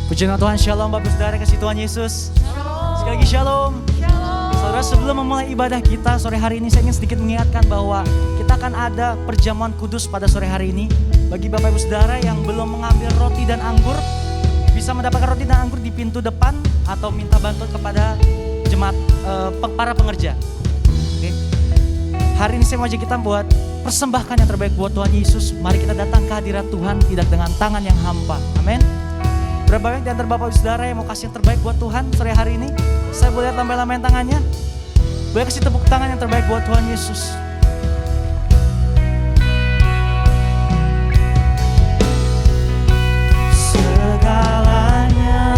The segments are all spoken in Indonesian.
Puji nama Tuhan, shalom Bapak Saudara kasih Tuhan Yesus. Sekali lagi shalom. Saudara, sebelum memulai ibadah kita sore hari ini, saya ingin sedikit mengingatkan bahwa kita akan ada perjamuan kudus pada sore hari ini. Bagi Bapak Ibu Saudara yang belum mengambil roti dan anggur, bisa mendapatkan roti dan anggur di pintu depan atau minta bantuan kepada jemaat para pengerja. Oke. Hari ini saya mau ajak kita buat persembahkan yang terbaik buat Tuhan Yesus. Mari kita datang ke hadirat Tuhan tidak dengan tangan yang hampa. Amin. Berapa banyak di antara Bapak Ibu Saudara yang mau kasih yang terbaik buat Tuhan sore hari ini? Saya boleh lihat lambaian tangannya? Boleh kasih tepuk tangan yang terbaik buat Tuhan Yesus. Segalanya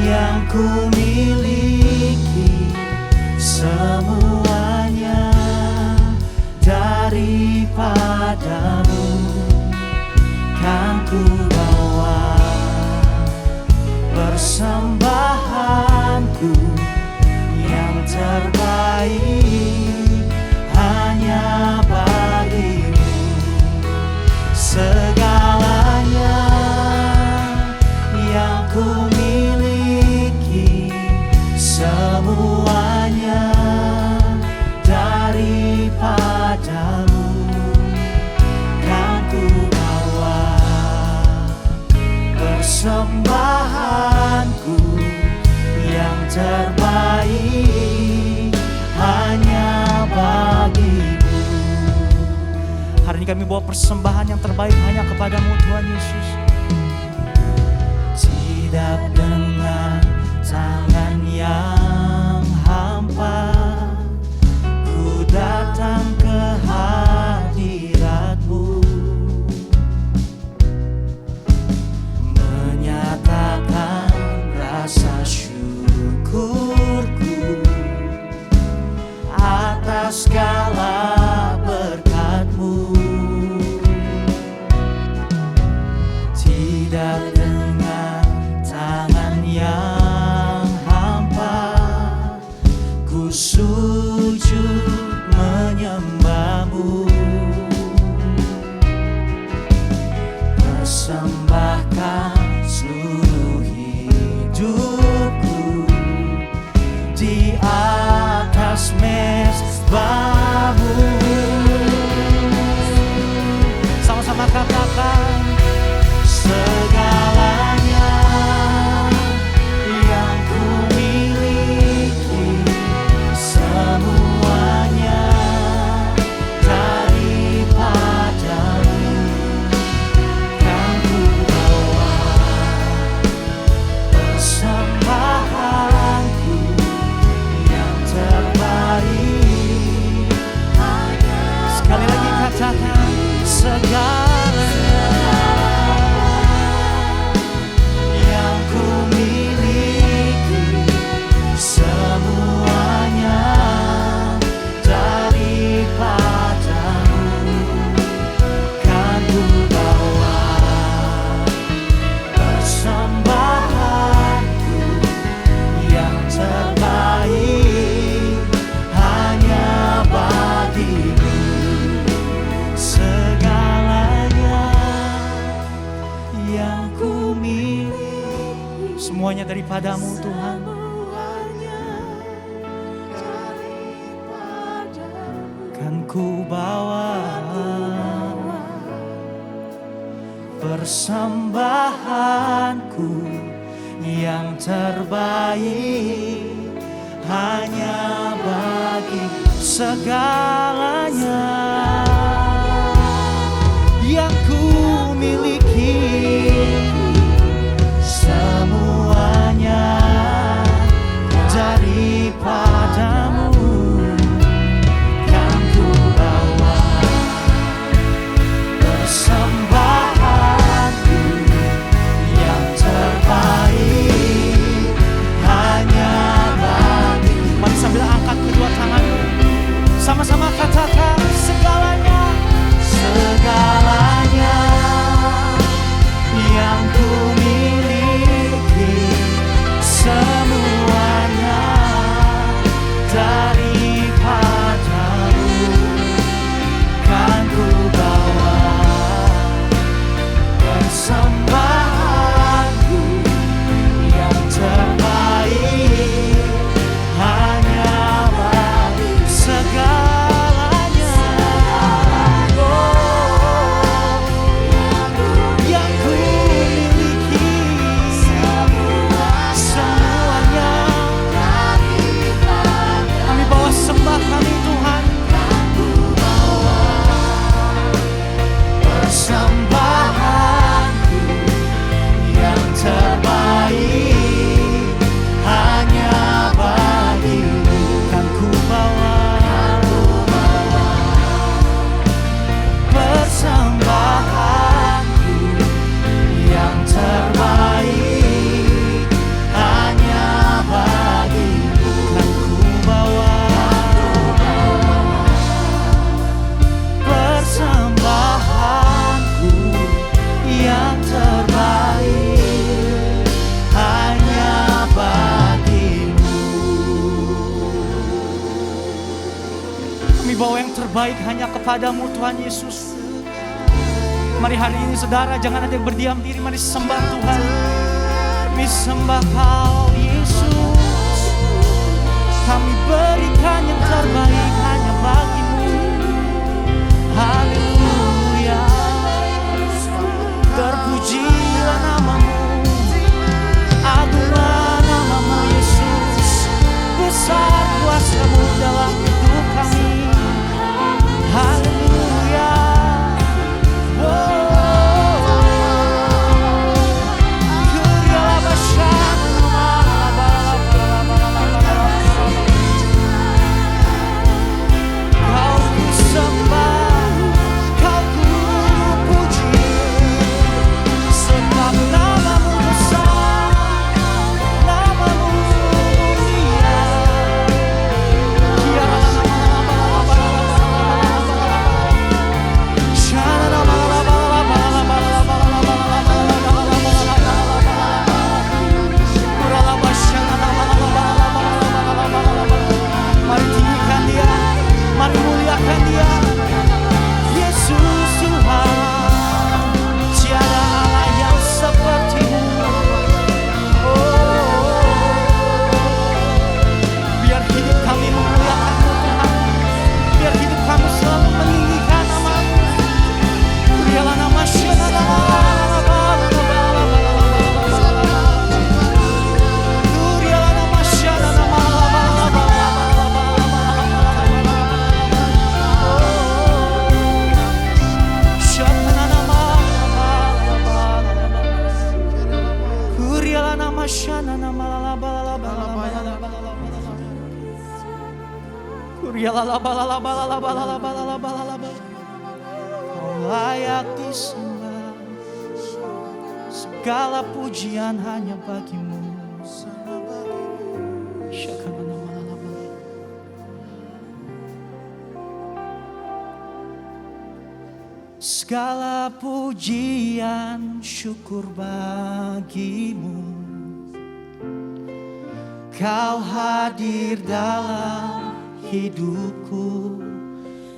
yang ku miliki, semuanya daripadamu kan ku bawa. Persembahanku yang terbaik hanya bagimu. Segalanya yang ku miliki, semuanya daripadamu kan ku bawa. Persembahanku yang terbaik hanya bagimu. Hari ini kami bawa persembahan yang terbaik hanya kepadamu Tuhan Yesus. Tidak dengan tangan yang hampa, ku datang ke hadirat-Mu, menyatakan rasa syukurku atas segala berkat-Mu. Tidak dengan tangan yang hampa, ku sujud menyembah-Mu, persembahkan seluruh hidupku di atas mezbah-Mu. Sama-sama katakan, segalanya yang ku miliki, semuanya daripadamu kan ku bawa. Persembahanku yang terbaik hanya. Sekali lagi katakan, segalanya yang ku miliki, semuanya daripadamu kan ku bawa. Persembahanku yang terbaik hanya bagimu. Segalanya yang ku miliki, semuanya daripadamu Tuhan. Kan ku bawa persembahanku yang terbaik hanya bagi. Segalanya yang ku miliki, semuanya daripadamu kan ku bawa. Persembahanku yang terbaik hanya bagi. Mari sambil angkat kedua tanganmu, sama-sama katakan, segalanya, segalanya yang ku miliki, semuanya daripadamu kan ku bawa. Persembahan baik hanya kepadamu Tuhan Yesus. Mari hari ini saudara jangan ada yang berdiam diri, mari sembah Tuhan. Kami sembah Kau Yesus. Kami berikan yang terbaik hanya bagimu. Haleluya. Terpujilah namamu, agunglah namamu Yesus. Besar kuasa-Mu dalam hidup kami. Haleluya. Layak disembah, segala pujian hanya bagimu. Segala pujian syukur bagimu. Kau hadir dalam hidupku.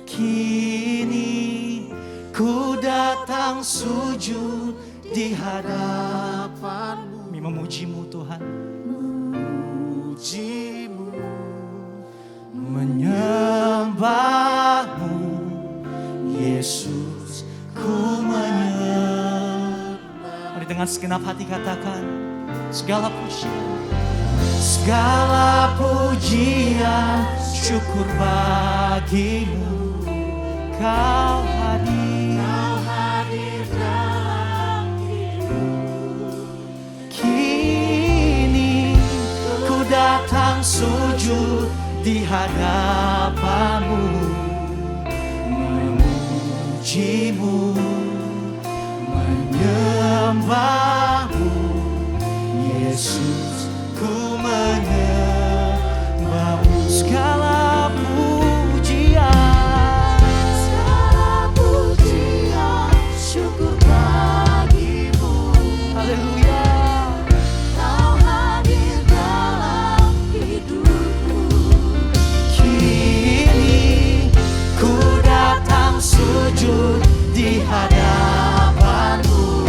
Kini ku datang sujud di hadapanmu. Memujimu Tuhan, memujimu, menyembahmu Yesus, ku menyembah. Mari dengan segenap hati katakan, segala pujian syukur bagimu. Kau hadir dalam hidup. Kini ku datang sujud di hadapanmu, memujimu, menyembahmu Yesus, ku menyembahmu. Segala pujian syukur bagimu. Haleluya. Kau hadir dalam hidupku. Kini ku datang sujud di hadapanmu,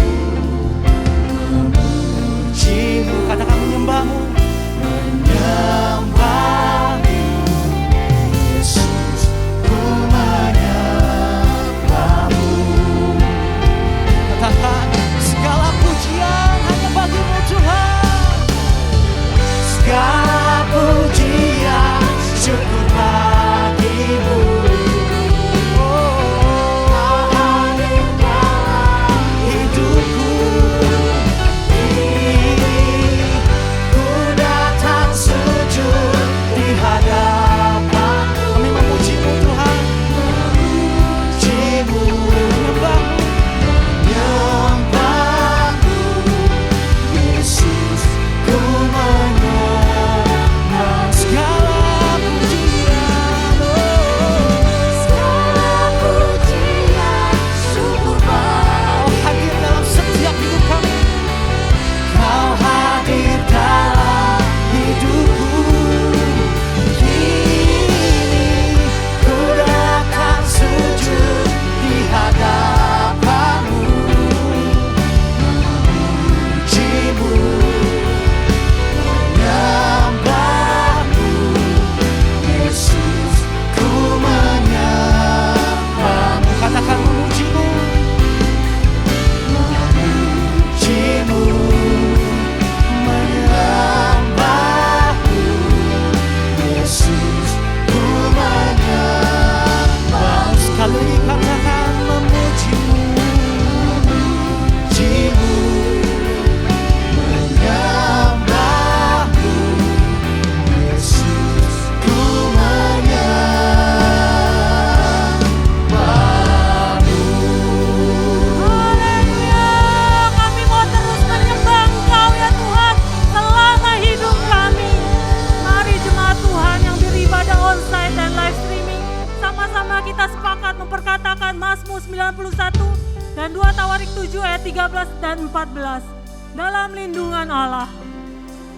dan 14 dalam lindungan Allah.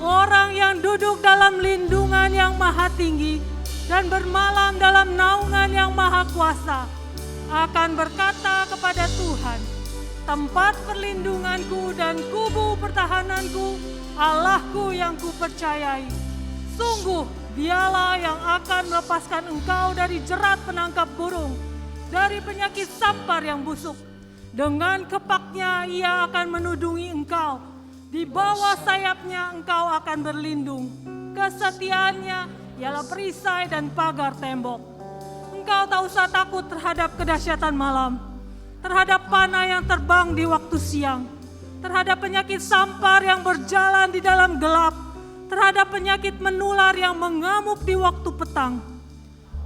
Orang yang duduk dalam lindungan yang maha tinggi dan bermalam dalam naungan yang maha kuasa akan berkata kepada Tuhan, tempat perlindunganku dan kubu pertahananku, Allahku yang kupercayai. Sungguh dialah yang akan melepaskan engkau dari jerat penangkap burung, dari penyakit sampar yang busuk. Dengan kepaknya ia akan menudungi engkau, di bawah sayapnya engkau akan berlindung. Kesetiaannya ialah perisai dan pagar tembok. Engkau tak usah takut terhadap kedahsyatan malam, terhadap panah yang terbang di waktu siang, terhadap penyakit sampar yang berjalan di dalam gelap, terhadap penyakit menular yang mengamuk di waktu petang.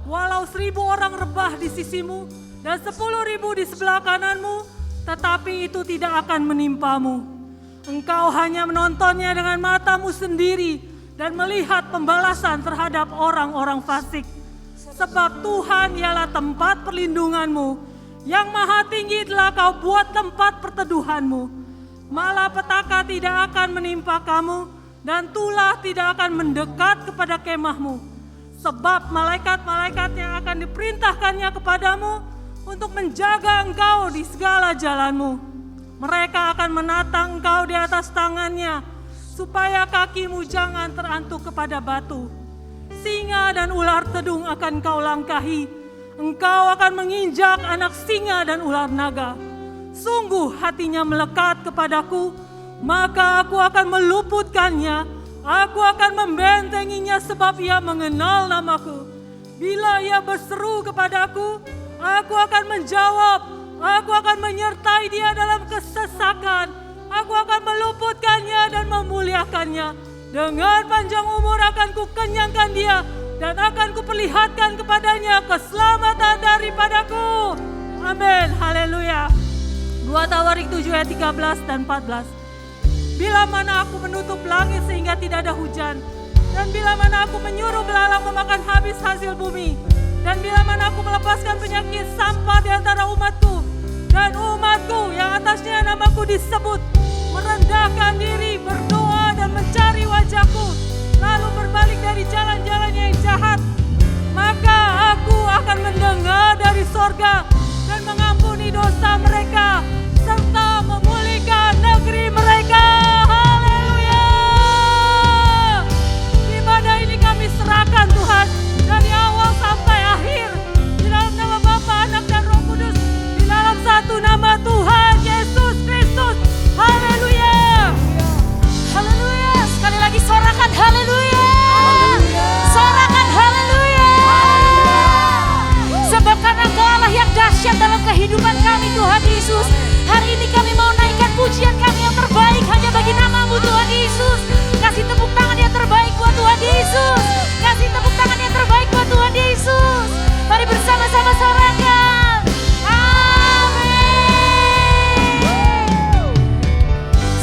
Walau 1000 orang rebah di sisimu dan 10.000 di sebelah kananmu, tetapi itu tidak akan menimpamu. Engkau hanya menontonnya dengan matamu sendiri dan melihat pembalasan terhadap orang-orang fasik. Sebab Tuhan ialah tempat perlindunganmu, yang maha tinggi telah kau buat tempat perteduhanmu. Malapetaka tidak akan menimpa kamu, dan tulah tidak akan mendekat kepada kemahmu. Sebab malaikat-malaikatnya akan diperintahkannya kepadamu untuk menjaga engkau di segala jalanmu. Mereka akan menatang engkau di atas tangannya, supaya kakimu jangan terantuk kepada batu. Singa dan ular tedung akan kau langkahi. Engkau akan menginjak anak singa dan ular naga. Sungguh hatinya melekat kepadaku, maka aku akan meluputkannya. Aku akan membentenginya sebab ia mengenal namaku. Bila ia berseru kepadaku, aku akan menjawab. Aku akan menyertai dia dalam kesesakan. Aku akan meluputkannya dan memuliakannya. Dengan panjang umur akan kukenyangkan dia, dan akan kuperlihatkan kepadanya keselamatan daripadaku. Amin, haleluya. 2 Tawarik 7 ayat 13 dan 14. Bila mana aku menutup langit sehingga tidak ada hujan, dan bila mana aku menyuruh belalang memakan habis hasil bumi, dan bila mana aku melepaskan penyakit sampah di antara umatku, dan umatku yang atasnya namaku disebut, merendahkan diri, berdoa dan mencari wajahku, lalu berbalik dari jalan-jalannya yang jahat, maka aku akan mendengar dari sorga dan mengampuni dosa mereka, serta memulihkan negeri mereka. Haleluya. Ibadah ini kami serahkan Tuhan, dari awal sampai akhir, di dalam nama Bapa, Anak dan Roh Kudus, di dalam satu nama Tuhan Yesus Kristus. Haleluya. Haleluya. Sekali lagi sorakan haleluya. Sorakan haleluya. Sebab karena Engkau Allah yang dahsyat dalam kehidupan kami Tuhan Yesus, hari ini kami mau naikkan pujian kami yang terbaik hanya bagi nama-Mu Tuhan Yesus. Kasih tepuk tangan yang terbaik buat Tuhan Yesus. Kasih tepuk tangan yang terbaik buat Tuhan Yesus. Mari bersama-sama sorakan.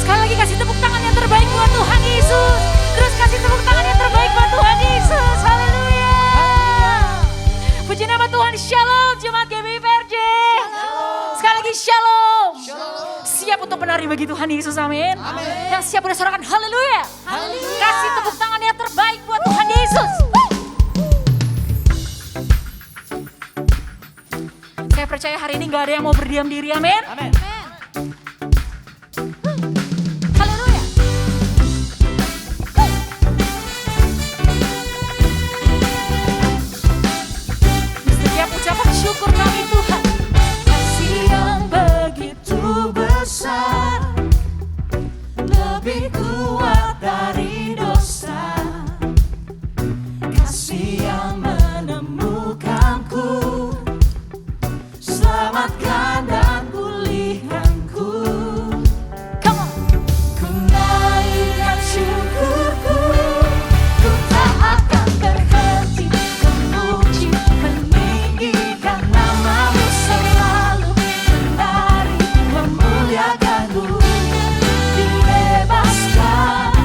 Sekali lagi kasih tepuk tangan yang terbaik buat Tuhan Yesus. Terus kasih tepuk tangan yang terbaik buat Tuhan Yesus. Haleluya. Puji nama Tuhan. Shalom Jemaat GBI PRJ. Sekali lagi shalom. Siap untuk menari bagi Tuhan Yesus, amin. Yang siap udah sorakan haleluya. Kasih tepuk tangan yang terbaik buat Tuhan Yesus. Saya percaya hari ini gak ada yang mau berdiam diri, amin. Haleluya. Setiap ucapan syukur kami Tuhan. Kasih yang begitu besar, lebih kuat dari dosa. Kasih yang menemukanku, selamatkan dan pulihkanku. Come on. Ku naikkan syukurku, ku tak akan berhenti memuji, meninggikan nama-Mu selalu, menari, memuliakan-Mu. Dibebaskan,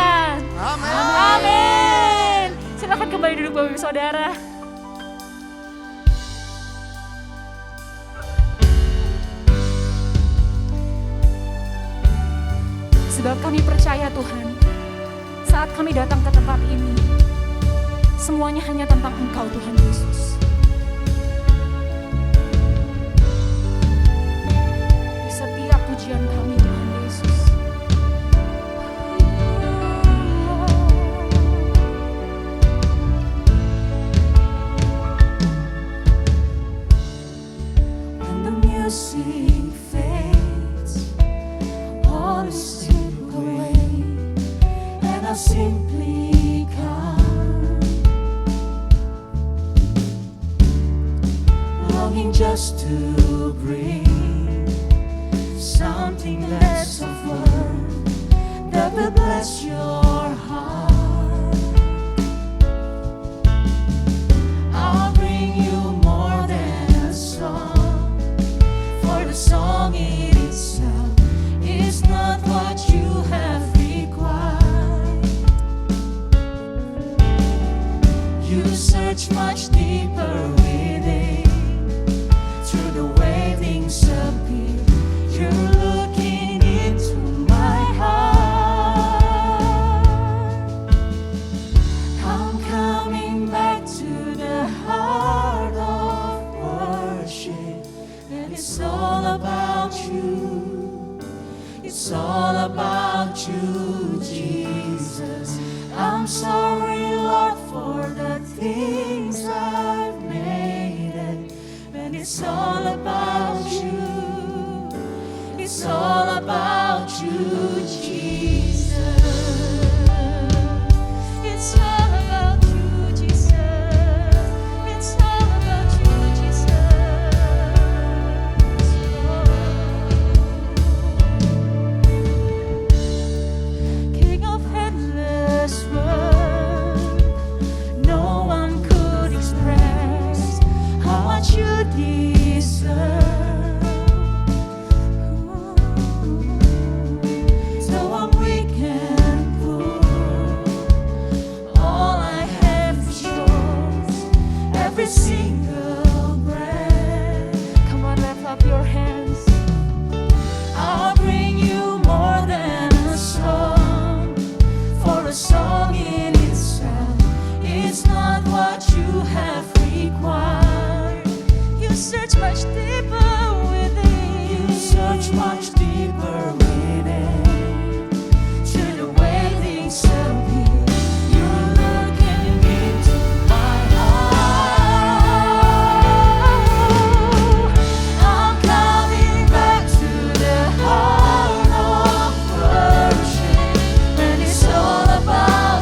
Tuhan. Amin. Silakan kembali duduk Bapak Ibu Saudara. Sebab kami percaya Tuhan, saat kami datang ke tempat ini, semuanya hanya tentang Engkau Tuhan Yesus. Di setiap pujian kami Tuhan Yesus. When the music fades, all is stripped away, and I simply come, longing just to bring something less of word that will bless your heart. I'll bring you more than a song, for the song in itself is not what you have required. You search much deeper within, through the way things appear. You're looking into my heart. I'm coming back to the heart of worship, and it's all about you. It's all about you, Jesus. I'm sorry, Lord, for the things I've made it. And it's all about you. It's all about you, Jesus. It's all about you, Jesus. It's all about you, Jesus. King of endless world, no one could express how much you deserve. Though I'm weak and poor, all I have is yours, every single breath. Come on, lift up your hands. I'll bring you more than a song, for a song in itself is not what you have required. You search much deeper within. You search much deeper within, through the way things appear. You're looking into my heart. I'm coming back to the heart of worship, and it's all about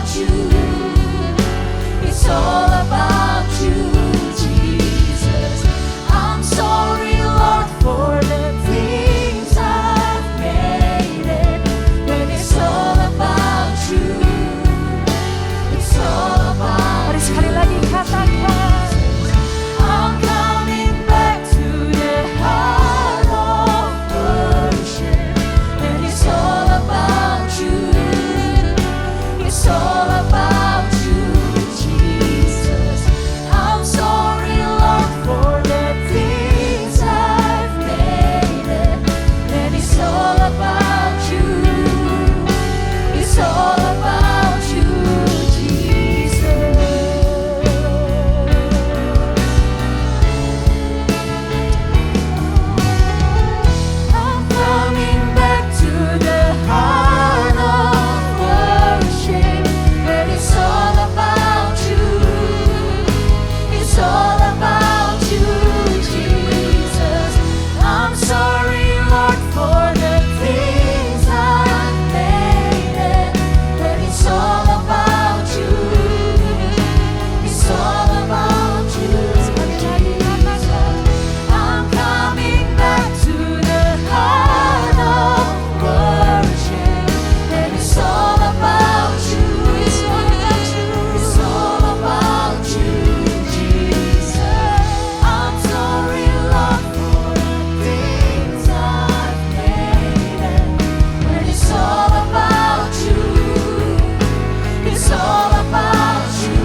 It's all about you,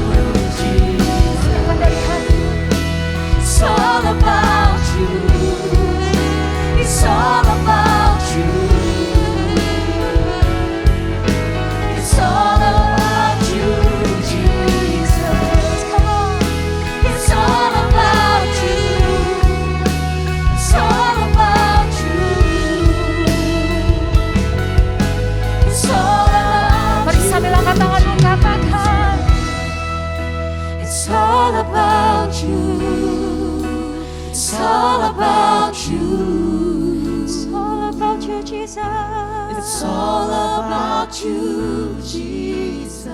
Jesus. It's all about you. It's all about you. It's all about you, Jesus. Come on. It's all about you. It's all about you. It's all about Mari sambil angkat tanganmu katakan. It's all about you. It's all about you. It's all about you, Jesus. It's all about you, Jesus.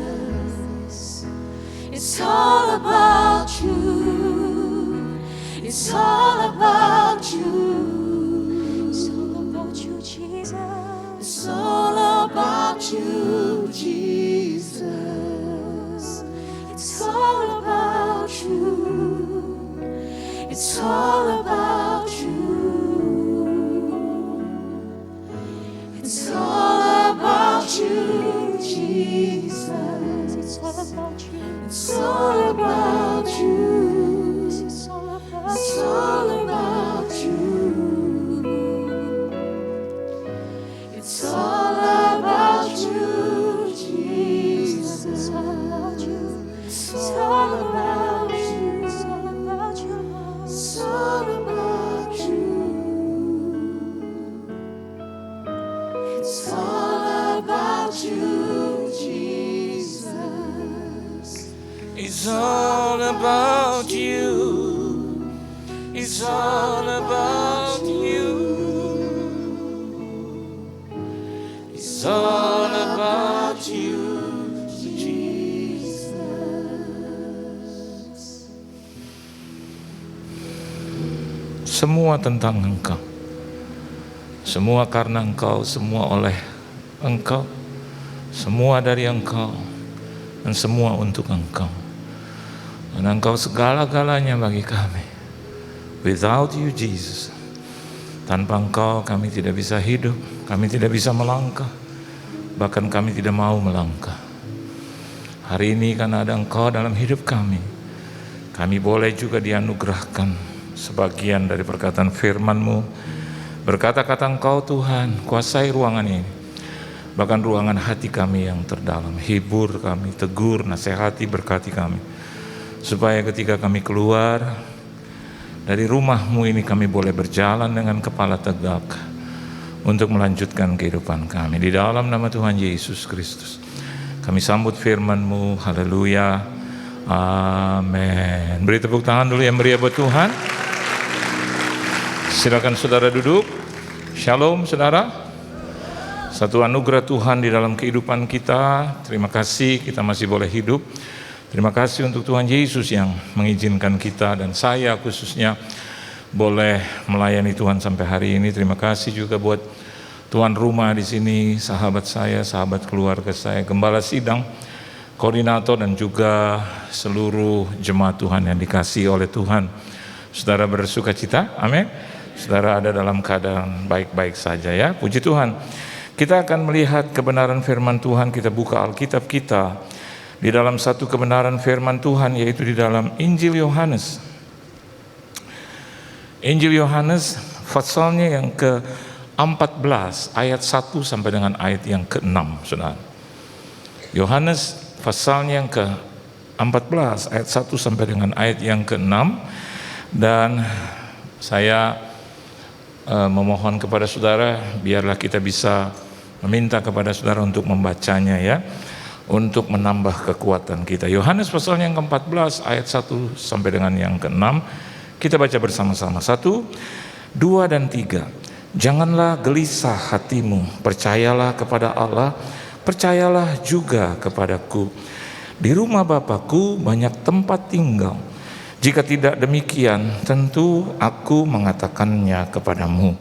It's all about you. It's all about you. It's all about you, Jesus. It's all about you, Jesus. It's all about you. It's all about you. It's all about you, Jesus. It's all about you. It's all about you. It's all about It's you. all about you. It's all about you, Jesus. It's all about you. It's all about you. It's all about you, Lord. It's all about you. It's all about you, Jesus. It's all about you. It's all about you. It's all about you, Jesus. Semua tentang Engkau. Semua karena Engkau, semua oleh Engkau, semua dari Engkau, dan semua untuk Engkau. Dan Engkau segala-galanya bagi kami. Without you, Jesus, tanpa Engkau kami tidak bisa hidup, kami tidak bisa melangkah, bahkan kami tidak mau melangkah. Hari ini karena ada Engkau dalam hidup kami boleh juga dianugerahkan sebagian dari perkataan firman-Mu. Berkata-kata Engkau Tuhan, kuasai ruangan ini, bahkan ruangan hati kami yang terdalam. Hibur kami, tegur, nasihati, berkati kami, supaya ketika kami keluar dari rumah-Mu ini kami boleh berjalan dengan kepala tegak untuk melanjutkan kehidupan kami. Di dalam nama Tuhan Yesus Kristus kami sambut firman-Mu. Haleluya, amin. Beri tepuk tangan dulu yang meriah buat Tuhan. Silakan saudara duduk. Shalom saudara. Satu anugerah Tuhan di dalam kehidupan kita. Terima kasih kita masih boleh hidup. Terima kasih untuk Tuhan Yesus yang mengizinkan kita dan saya khususnya boleh melayani Tuhan sampai hari ini. Terima kasih juga buat tuan rumah di sini, sahabat saya, sahabat keluarga saya, gembala sidang, koordinator dan juga seluruh jemaat Tuhan yang dikasihi oleh Tuhan. Saudara bersuka cita, amin. Saudara ada dalam keadaan baik-baik saja ya, puji Tuhan. Kita akan melihat kebenaran firman Tuhan. Kita buka Alkitab kita di dalam satu kebenaran firman Tuhan, yaitu di dalam Injil Yohanes. Injil Yohanes pasalnya yang ke-14 ayat 1 sampai dengan ayat yang ke-6, saudara. Yohanes pasalnya yang ke-14 ayat 1 sampai dengan ayat yang ke-6. Dan saya memohon kepada saudara, biarlah kita bisa meminta kepada saudara untuk membacanya ya, untuk menambah kekuatan kita. Yohanes pasal yang ke-14 ayat 1 sampai dengan yang ke-6. Kita baca bersama-sama. 1, 2 dan 3. Janganlah gelisah hatimu, percayalah kepada Allah, percayalah juga kepadaku. Di rumah Bapa-Ku banyak tempat tinggal. Jika tidak demikian, tentu aku mengatakannya kepadamu.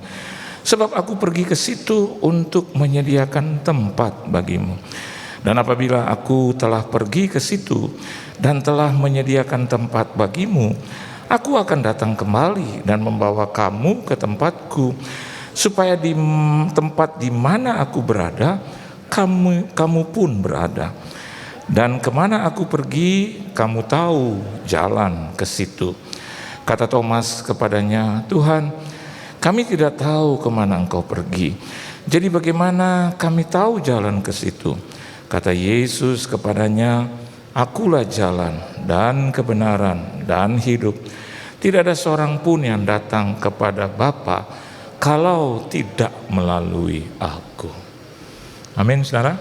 Sebab aku pergi ke situ untuk menyediakan tempat bagimu. Dan apabila aku telah pergi ke situ dan telah menyediakan tempat bagimu, aku akan datang kembali dan membawa kamu ke tempatku, supaya di tempat di mana aku berada, kamu pun berada. Dan kemana aku pergi, kamu tahu jalan ke situ. Kata Thomas kepadanya, Tuhan, kami tidak tahu kemana engkau pergi. Jadi bagaimana kami tahu jalan ke situ? Kata Yesus kepadanya, akulah jalan dan kebenaran dan hidup. Tidak ada seorang pun yang datang kepada Bapa kalau tidak melalui aku. Amin, saudara.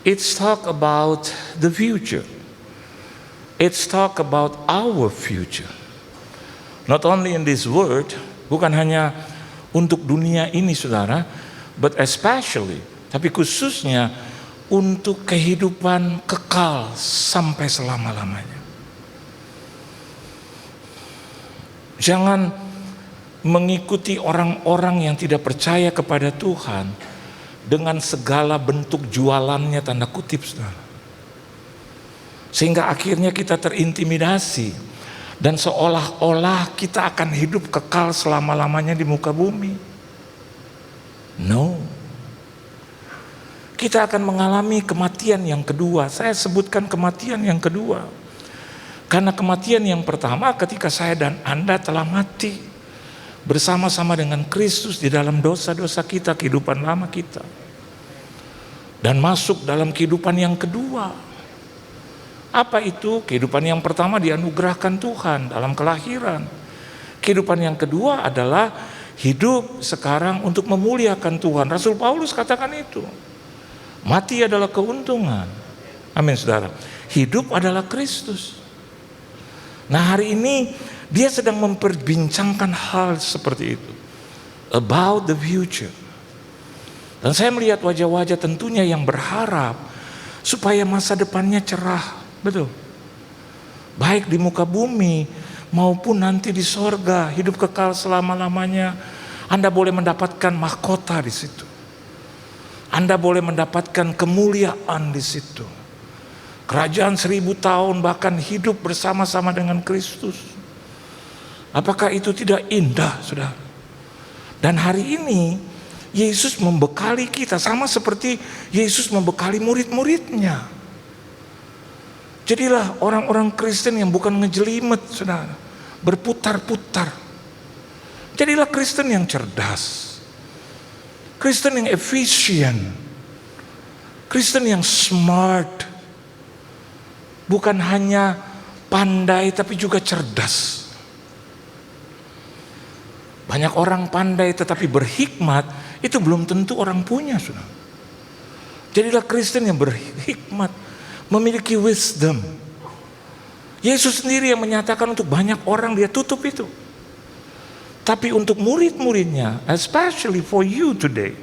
It's talk about the future. It's talk about our future. Not only in this world, bukan hanya untuk dunia ini, saudara, but especially, tapi khususnya untuk kehidupan kekal sampai selama-lamanya. Jangan mengikuti orang-orang yang tidak percaya kepada Tuhan dengan segala bentuk jualannya, tanda kutip, saudara. Sehingga akhirnya kita terintimidasi dan seolah-olah kita akan hidup kekal selama-lamanya di muka bumi. No. Kita akan mengalami kematian yang kedua. Saya sebutkan kematian yang kedua. Karena kematian yang pertama ketika saya dan Anda telah mati bersama-sama dengan Kristus di dalam dosa-dosa kita, kehidupan lama kita. Dan masuk dalam kehidupan yang kedua. Apa itu? Kehidupan yang pertama dianugerahkan Tuhan dalam kelahiran. Kehidupan yang kedua adalah hidup sekarang untuk memuliakan Tuhan. Rasul Paulus katakan itu. Mati adalah keuntungan. Amin, saudara. Hidup adalah Kristus. Nah, hari ini dia sedang memperbincangkan hal seperti itu. About the future. Dan saya melihat wajah-wajah tentunya yang berharap supaya masa depannya cerah. Betul. Baik di muka bumi maupun nanti di sorga, hidup kekal selama-lamanya. Anda boleh mendapatkan mahkota di situ. Anda boleh mendapatkan kemuliaan di situ. Kerajaan 1000 tahun bahkan hidup bersama-sama dengan Kristus. Apakah itu tidak indah, saudara? Dan hari ini Yesus membekali kita sama seperti Yesus membekali murid-muridnya. Jadilah orang-orang Kristen yang bukan ngejelimet, saudara, berputar-putar. Jadilah Kristen yang cerdas, Kristen yang efisien, Kristen yang smart. Bukan hanya pandai tapi juga cerdas. Banyak orang pandai tetapi berhikmat, itu belum tentu orang punya, saudara. Jadilah Kristen yang berhikmat, memiliki wisdom. Yesus sendiri yang menyatakan untuk banyak orang dia tutup itu. Tapi untuk murid-muridnya, especially for you today,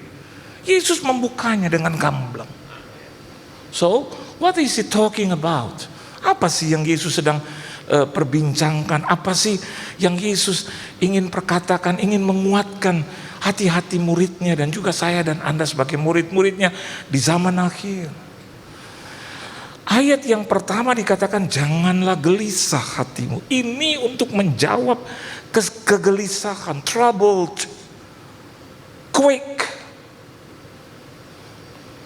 Yesus membukanya dengan gamblang. So, what is he talking about? Apa sih yang Yesus sedang perbincangkan? Apa sih yang Yesus ingin perkatakan, ingin menguatkan hati-hati muridnya dan juga saya dan Anda sebagai murid-muridnya di zaman akhir? Ayat yang pertama dikatakan janganlah gelisah hatimu. Ini untuk menjawab kegelisahan, troubled, quake,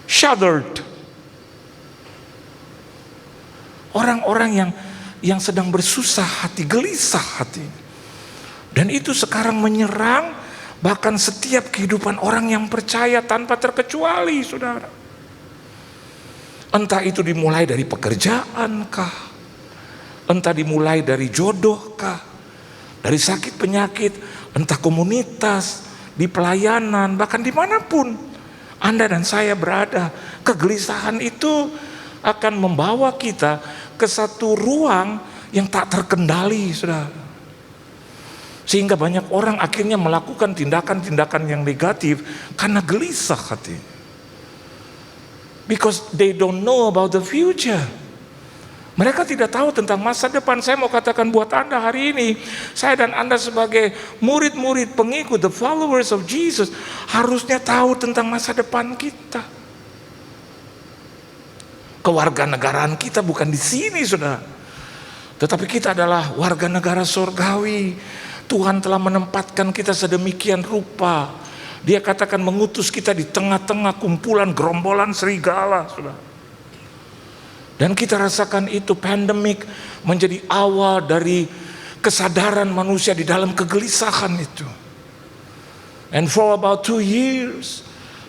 shuddered. Orang-orang yang sedang bersusah hati, gelisah hati. Dan itu sekarang menyerang bahkan setiap kehidupan orang yang percaya tanpa terkecuali, saudara. Entah itu dimulai dari pekerjaan kah? Entah dimulai dari jodoh kah? Dari sakit penyakit, entah komunitas, di pelayanan, bahkan dimanapun Anda dan saya berada. Kegelisahan itu akan membawa kita ke satu ruang yang tak terkendali, saudara. Sehingga banyak orang akhirnya melakukan tindakan-tindakan yang negatif karena gelisah hati. Because they don't know about the future. Mereka tidak tahu tentang masa depan. Saya mau katakan buat Anda hari ini, saya dan Anda sebagai murid-murid pengikut, the followers of Jesus, harusnya tahu tentang masa depan kita. Kewarganegaraan kita bukan di sini, saudara. Tetapi kita adalah warga negara surgawi. Tuhan telah menempatkan kita sedemikian rupa. Dia katakan mengutus kita di tengah-tengah kumpulan gerombolan serigala, saudara. Dan kita rasakan itu, pandemik menjadi awal dari kesadaran manusia di dalam kegelisahan itu. And for about 2 years,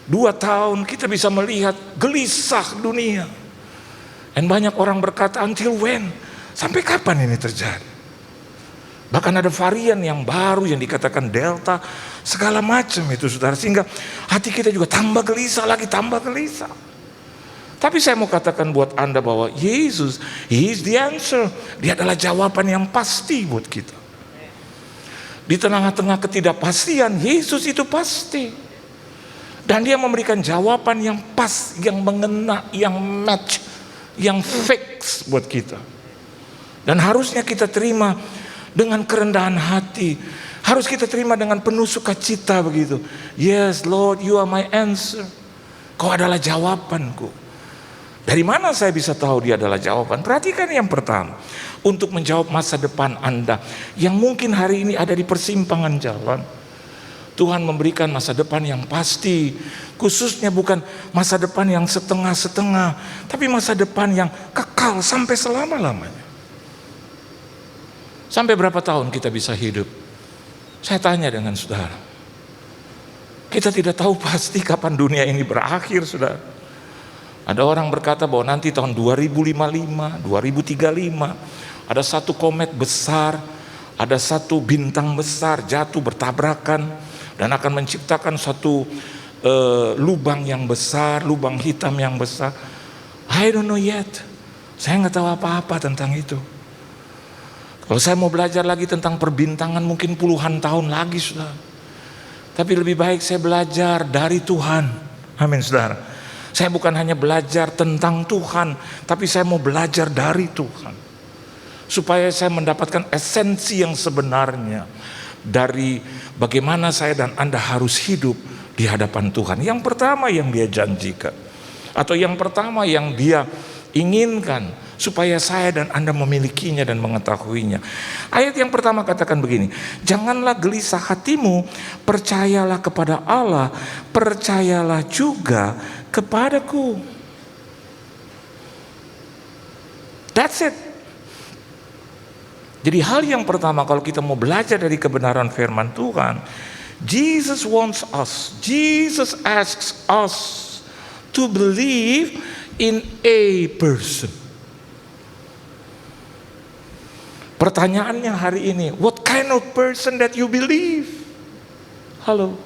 2 tahun kita bisa melihat gelisah dunia. Dan banyak orang berkata, until when? Sampai kapan ini terjadi? Bahkan ada varian yang baru yang dikatakan Delta, segala macam itu saudara. Sehingga hati kita juga tambah gelisah lagi, tambah gelisah. Tapi saya mau katakan buat Anda bahwa Yesus, He is the answer. Dia adalah jawaban yang pasti buat kita. Di tengah-tengah ketidakpastian, Yesus itu pasti. Dan Dia memberikan jawaban yang pas, yang mengena, yang match, yang fix buat kita. Dan harusnya kita terima dengan kerendahan hati. Harus kita terima dengan penuh sukacita begitu. Yes Lord, you are my answer. Kau adalah jawabanku. Dari mana saya bisa tahu Dia adalah jawaban? Perhatikan yang pertama. Untuk menjawab masa depan Anda yang mungkin hari ini ada di persimpangan jalan, Tuhan memberikan masa depan yang pasti. Khususnya bukan masa depan yang setengah-setengah, tapi masa depan yang kekal sampai selama-lamanya. Sampai berapa tahun kita bisa hidup? Saya tanya dengan saudara. Kita tidak tahu pasti kapan dunia ini berakhir, saudara. Ada orang berkata bahwa nanti tahun 2055, 2035, ada satu komet besar, ada satu bintang besar jatuh bertabrakan dan akan menciptakan satu lubang yang besar, lubang hitam yang besar. I don't know yet. Saya nggak tahu apa-apa tentang itu. Kalau saya mau belajar lagi tentang perbintangan mungkin puluhan tahun lagi, saudara. Tapi lebih baik saya belajar dari Tuhan. Amin, saudara. Saya bukan hanya belajar tentang Tuhan, tapi saya mau belajar dari Tuhan. Supaya saya mendapatkan esensi yang sebenarnya dari bagaimana saya dan Anda harus hidup di hadapan Tuhan. Yang pertama yang Dia janjikan, atau yang pertama yang Dia inginkan, supaya saya dan Anda memilikinya dan mengetahuinya. Ayat yang pertama katakan begini, janganlah gelisah hatimu, percayalah kepada Allah, percayalah juga kepadaku. That's it. Jadi hal yang pertama kalau kita mau belajar dari kebenaran firman Tuhan, Jesus wants us, Jesus asks us to believe in a person. Pertanyaannya hari ini, what kind of person that you believe? Halo.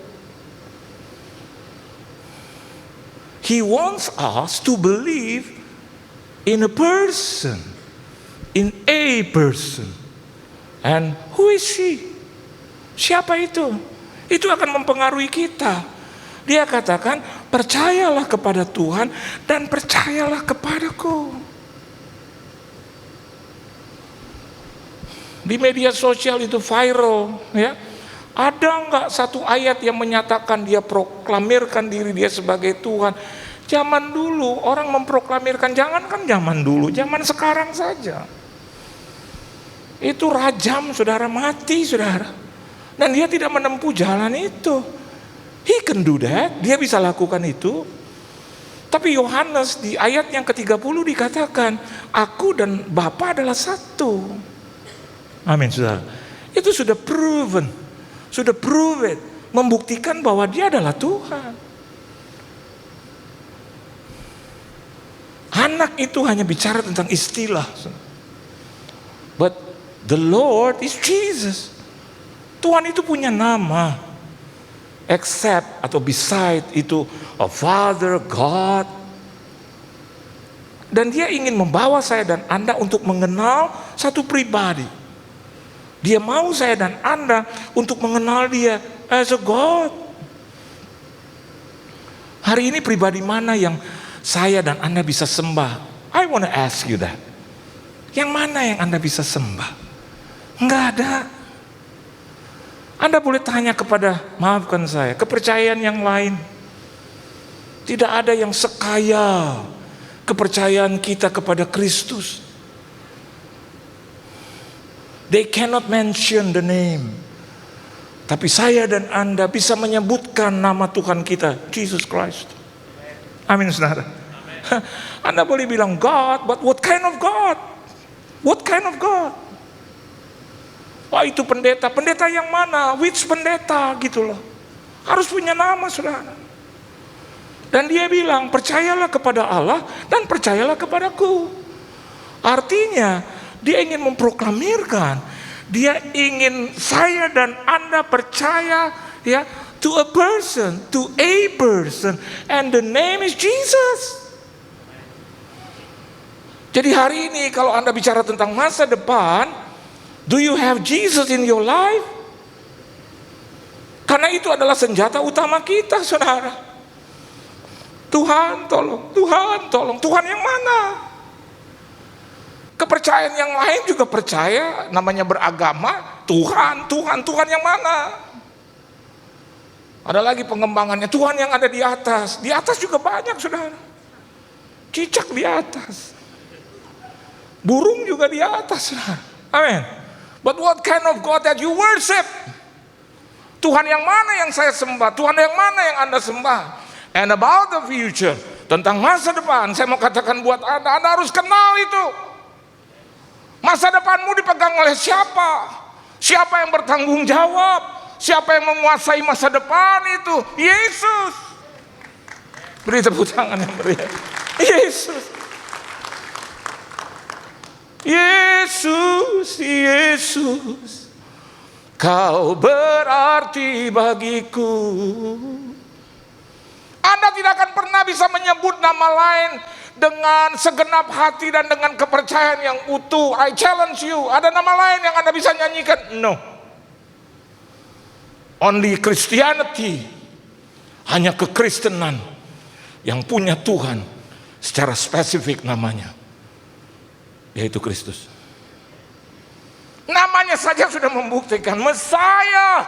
He wants us to believe in a person, in a person. And who is she? Siapa itu? Itu akan mempengaruhi kita. Dia katakan, percayalah kepada Tuhan dan percayalah kepadaku. Di media sosial itu viral, ya. Ada nggak satu ayat yang menyatakan dia proklamirkan diri dia sebagai Tuhan? Zaman dulu orang memproklamirkan, jangankan zaman dulu, zaman sekarang saja. Itu rajam, saudara, mati, saudara. Dan dia tidak menempuh jalan itu. He can do that, dia bisa lakukan itu. Tapi Yohanes di ayat yang ke-30 dikatakan, aku dan Bapa adalah satu. Amin, saudara. Itu sudah proven, sudah prove it, membuktikan bahwa Dia adalah Tuhan. Anak itu hanya bicara tentang istilah, but the Lord is Jesus. Tuhan itu punya nama, except atau beside itu a Father, God. Dan Dia ingin membawa saya dan Anda untuk mengenal satu pribadi. Dia mau saya dan Anda untuk mengenal Dia as a God. Hari ini pribadi mana yang saya dan Anda bisa sembah? I want to ask you that. Yang mana yang Anda bisa sembah? Enggak ada. Anda boleh tanya kepada, maafkan saya, kepercayaan yang lain. Tidak ada yang sekaya kepercayaan kita kepada Kristus. They cannot mention the name. Tapi saya dan Anda bisa menyebutkan nama Tuhan kita, Jesus Christ. Amin, saudara. Anda boleh bilang God, but what kind of God? What kind of God? Wah, itu pendeta. Pendeta yang mana? Which pendeta gitu loh. Harus punya nama, saudara. Dan dia bilang, percayalah kepada Allah dan percayalah kepadaku. Artinya, dia ingin memproklamirkan, dia ingin saya dan Anda percaya ya, to a person, and the name is Jesus. Jadi hari ini kalau Anda bicara tentang masa depan, do you have Jesus in your life? Karena itu adalah senjata utama kita, saudara. Tuhan tolong, Tuhan tolong, Tuhan yang mana? Kepercayaan yang lain juga percaya, namanya beragama, Tuhan yang mana? Ada lagi pengembangannya, Tuhan yang ada di atas juga banyak, saudara. Cicak di atas, burung juga di atas, saudara. Amin. But what kind of God that you worship? Tuhan yang mana yang saya sembah? Tuhan yang mana yang Anda sembah? And about the future, tentang masa depan, saya mau katakan buat Anda harus kenal itu. Masa depanmu dipegang oleh siapa? Siapa yang bertanggung jawab? Siapa yang menguasai masa depan itu? Yesus. Beri tepuk tangan yang meriah. Yesus. Yesus, Yesus, Kau berarti bagiku. Anda tidak akan pernah bisa menyebut nama lain dengan segenap hati dan dengan kepercayaan yang utuh. I challenge you, ada nama lain yang Anda bisa nyanyikan? No. Only Christianity, hanya kekristenan yang punya Tuhan secara spesifik namanya, yaitu Kristus. Namanya saja sudah membuktikan Messiah.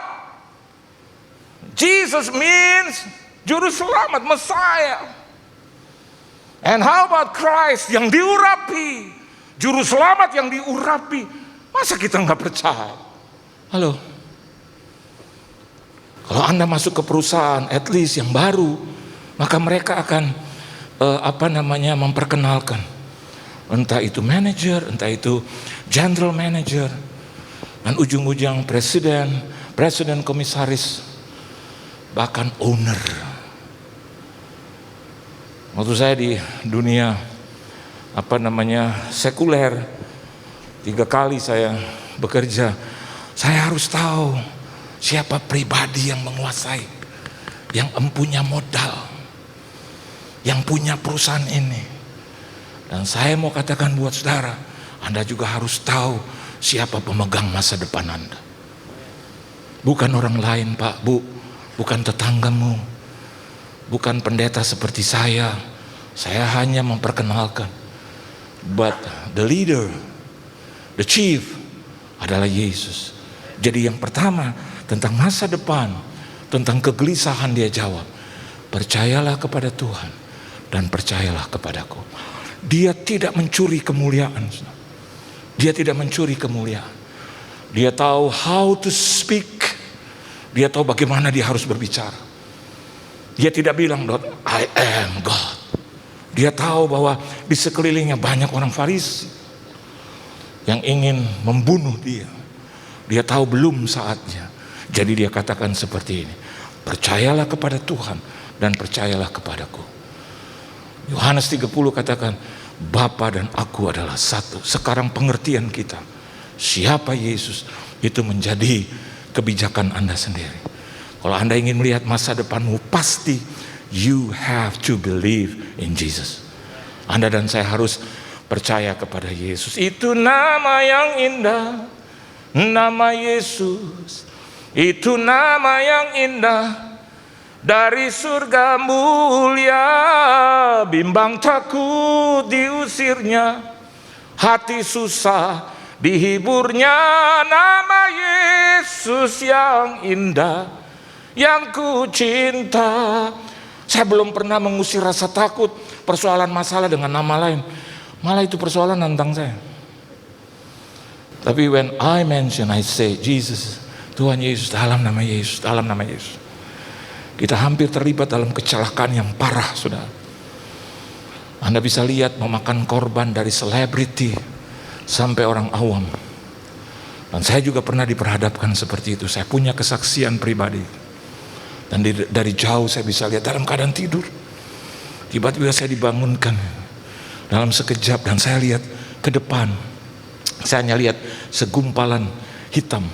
Jesus means Juru Selamat, Messiah. And how about Christ yang diurapi, Juru Selamat yang diurapi? Masa kita nggak percaya? Halo. Kalau Anda masuk ke perusahaan, at least yang baru, maka mereka akan memperkenalkan. Entah itu manager, entah itu general manager, dan ujung-ujung presiden, komisaris, bahkan owner. Waktu saya di dunia sekuler, 3 kali saya bekerja, saya harus tahu siapa pribadi yang menguasai, yang empunya modal, yang punya perusahaan ini. Dan saya mau katakan buat saudara, Anda juga harus tahu siapa pemegang masa depan Anda. Bukan orang lain, Pak, Bu, bukan tetanggamu, bukan pendeta seperti saya hanya memperkenalkan. But the leader, the chief adalah Yesus. Jadi yang pertama tentang masa depan, tentang kegelisahan dia jawab, percayalah kepada Tuhan dan percayalah kepadaku. Dia tidak mencuri kemuliaan. Dia tidak mencuri kemuliaan. Dia tahu how to speak. Dia tahu bagaimana dia harus berbicara. Dia tidak bilang, I am God. Dia tahu bahwa di sekelilingnya banyak orang Farisi yang ingin membunuh dia. Dia tahu belum saatnya. Jadi dia katakan seperti ini, percayalah kepada Tuhan dan percayalah kepadaku. Yohanes 30 katakan, Bapa dan aku adalah satu. Sekarang pengertian kita, siapa Yesus, itu menjadi kebijakan Anda sendiri. Kalau Anda ingin melihat masa depanmu, pasti you have to believe in Jesus. Anda dan saya harus percaya kepada Yesus. Itu nama yang indah, nama Yesus. Itu nama yang indah, dari surga mulia, bimbang takut diusirnya, hati susah dihiburnya. Nama Yesus yang indah, yang ku cinta. Saya belum pernah mengusir rasa takut, persoalan masalah dengan nama lain. Malah itu persoalan tentang saya. Tapi when I mention, I say Jesus, Tuhan Yesus, dalam nama Yesus, dalam nama Yesus. Kita hampir terlibat dalam kecelakaan yang parah, saudara. Anda bisa lihat memakan korban dari selebriti sampai orang awam. Dan saya juga pernah diperhadapkan seperti itu. Saya punya kesaksian pribadi. Dan dari jauh saya bisa lihat dalam keadaan tidur. Tiba-tiba saya dibangunkan dalam sekejap dan saya lihat ke depan. Saya hanya lihat segumpalan hitam.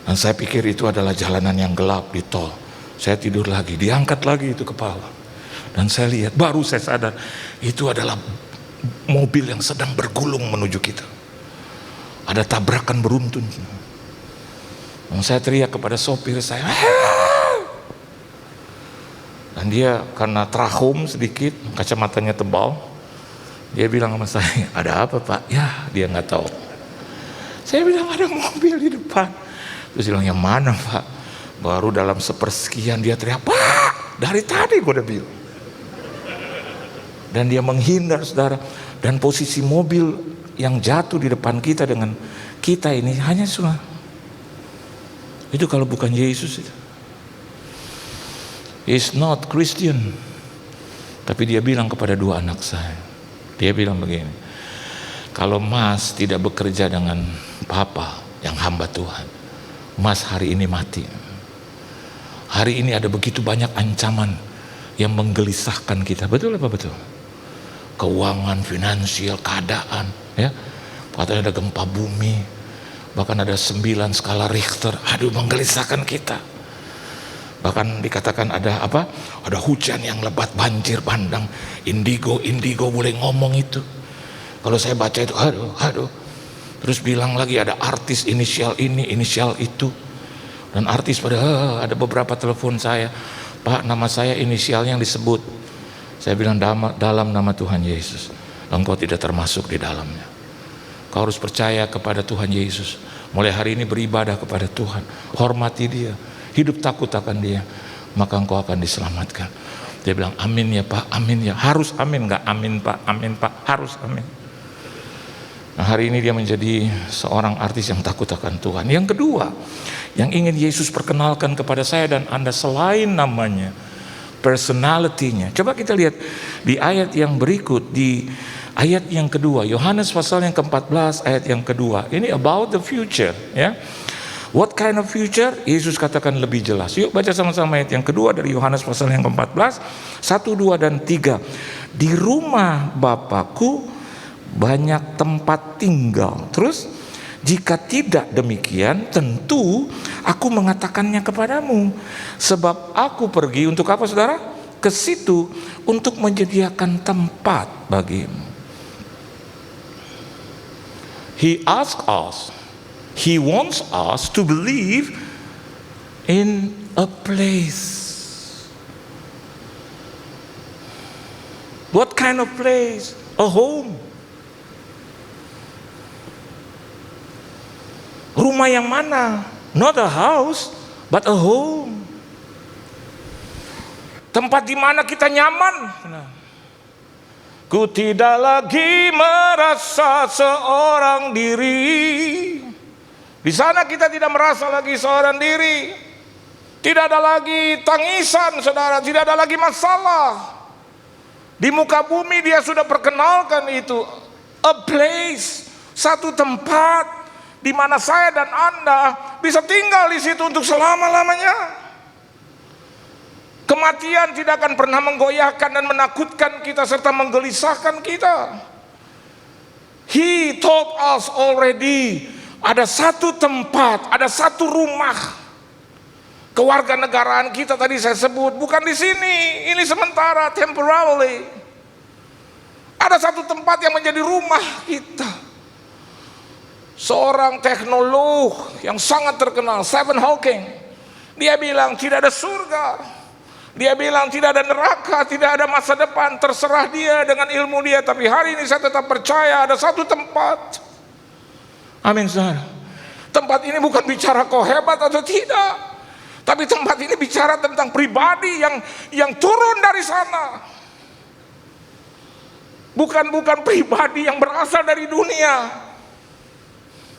Dan saya pikir itu adalah jalanan yang gelap di tol. Saya tidur lagi, diangkat lagi itu kepala. Dan saya lihat, baru saya sadar itu adalah mobil yang sedang bergulung menuju kita. Ada tabrakan beruntun. Dan saya teriak kepada sopir saya. Dan dia karena trahum sedikit, kacamatanya tebal. Dia bilang sama saya, ada apa Pak? Ya, dia nggak tahu. Saya bilang ada mobil di depan. Terus dia bilang, yang mana Pak? Baru dalam sepersekian dia teriak, Pak, dari tadi gue udah bilang. Dan dia menghindar, saudara. Dan posisi mobil yang jatuh di depan kita dengan kita ini hanya cuma itu. Kalau bukan Yesus itu, he's not Christian. Tapi dia bilang kepada dua anak saya, dia bilang begini, kalau Mas tidak bekerja dengan Papa yang hamba Tuhan, Mas hari ini mati. Hari ini ada begitu banyak ancaman yang menggelisahkan kita. Betul apa betul? Keuangan, finansial, keadaan, ya. Katanya ada gempa bumi, bahkan ada 9 skala Richter. Aduh, menggelisahkan kita. Bahkan dikatakan ada apa? Ada hujan yang lebat, banjir bandang, indigo boleh ngomong itu. Kalau saya baca itu, aduh. Terus bilang lagi ada artis inisial ini, inisial itu. Dan artis pada ada beberapa telepon saya, Pak, nama saya inisialnya yang disebut. Saya bilang dalam nama Tuhan Yesus, engkau tidak termasuk di dalamnya. Kau harus percaya kepada Tuhan Yesus. Mulai hari ini beribadah kepada Tuhan, hormati Dia, hidup takut akan Dia, maka engkau akan diselamatkan. Dia bilang amin ya Pak, amin ya. Harus amin, nggak amin Pak, harus amin. Nah, hari ini dia menjadi seorang artis yang takut akan Tuhan. Yang kedua, yang ingin Yesus perkenalkan kepada saya dan Anda selain namanya, personality-nya. Coba kita lihat di ayat yang berikut, di ayat yang kedua, Yohanes pasal yang ke-14 ayat yang kedua. Ini about the future, ya. What kind of future? Yesus katakan lebih jelas. Yuk baca sama-sama ayat yang kedua dari Yohanes pasal yang ke-14, 1, 2, dan 3. Di rumah Bapakku banyak tempat tinggal. Terus, jika tidak demikian, tentu aku mengatakannya kepadamu. Sebab aku pergi untuk apa, saudara? Ke situ untuk menyediakan tempat bagimu. He asks us, He wants us to believe in a place. What kind of place? A home. Rumah yang mana? Not a house, but a home. Tempat di mana kita nyaman. Ku tidak lagi merasa seorang diri. Di sana kita tidak merasa lagi seorang diri. Tidak ada lagi tangisan, saudara. Tidak ada lagi masalah. Di muka bumi dia sudah perkenalkan itu. A place, satu tempat di mana saya dan Anda bisa tinggal di situ untuk selama-lamanya. Kematian tidak akan pernah menggoyahkan dan menakutkan kita serta menggelisahkan kita. He told us already, ada satu tempat, ada satu rumah. Kewarganegaraan kita tadi saya sebut bukan di sini, ini sementara, temporarily. Ada satu tempat yang menjadi rumah kita. Seorang teknolog yang sangat terkenal, Stephen Hawking, dia bilang tidak ada surga, dia bilang tidak ada neraka, tidak ada masa depan, terserah dia dengan ilmu dia. Tapi hari ini saya tetap percaya ada satu tempat. Amin, saudara. Tempat ini bukan bicara kau hebat atau tidak, tapi tempat ini bicara tentang pribadi yang turun dari sana. Bukan pribadi yang berasal dari dunia.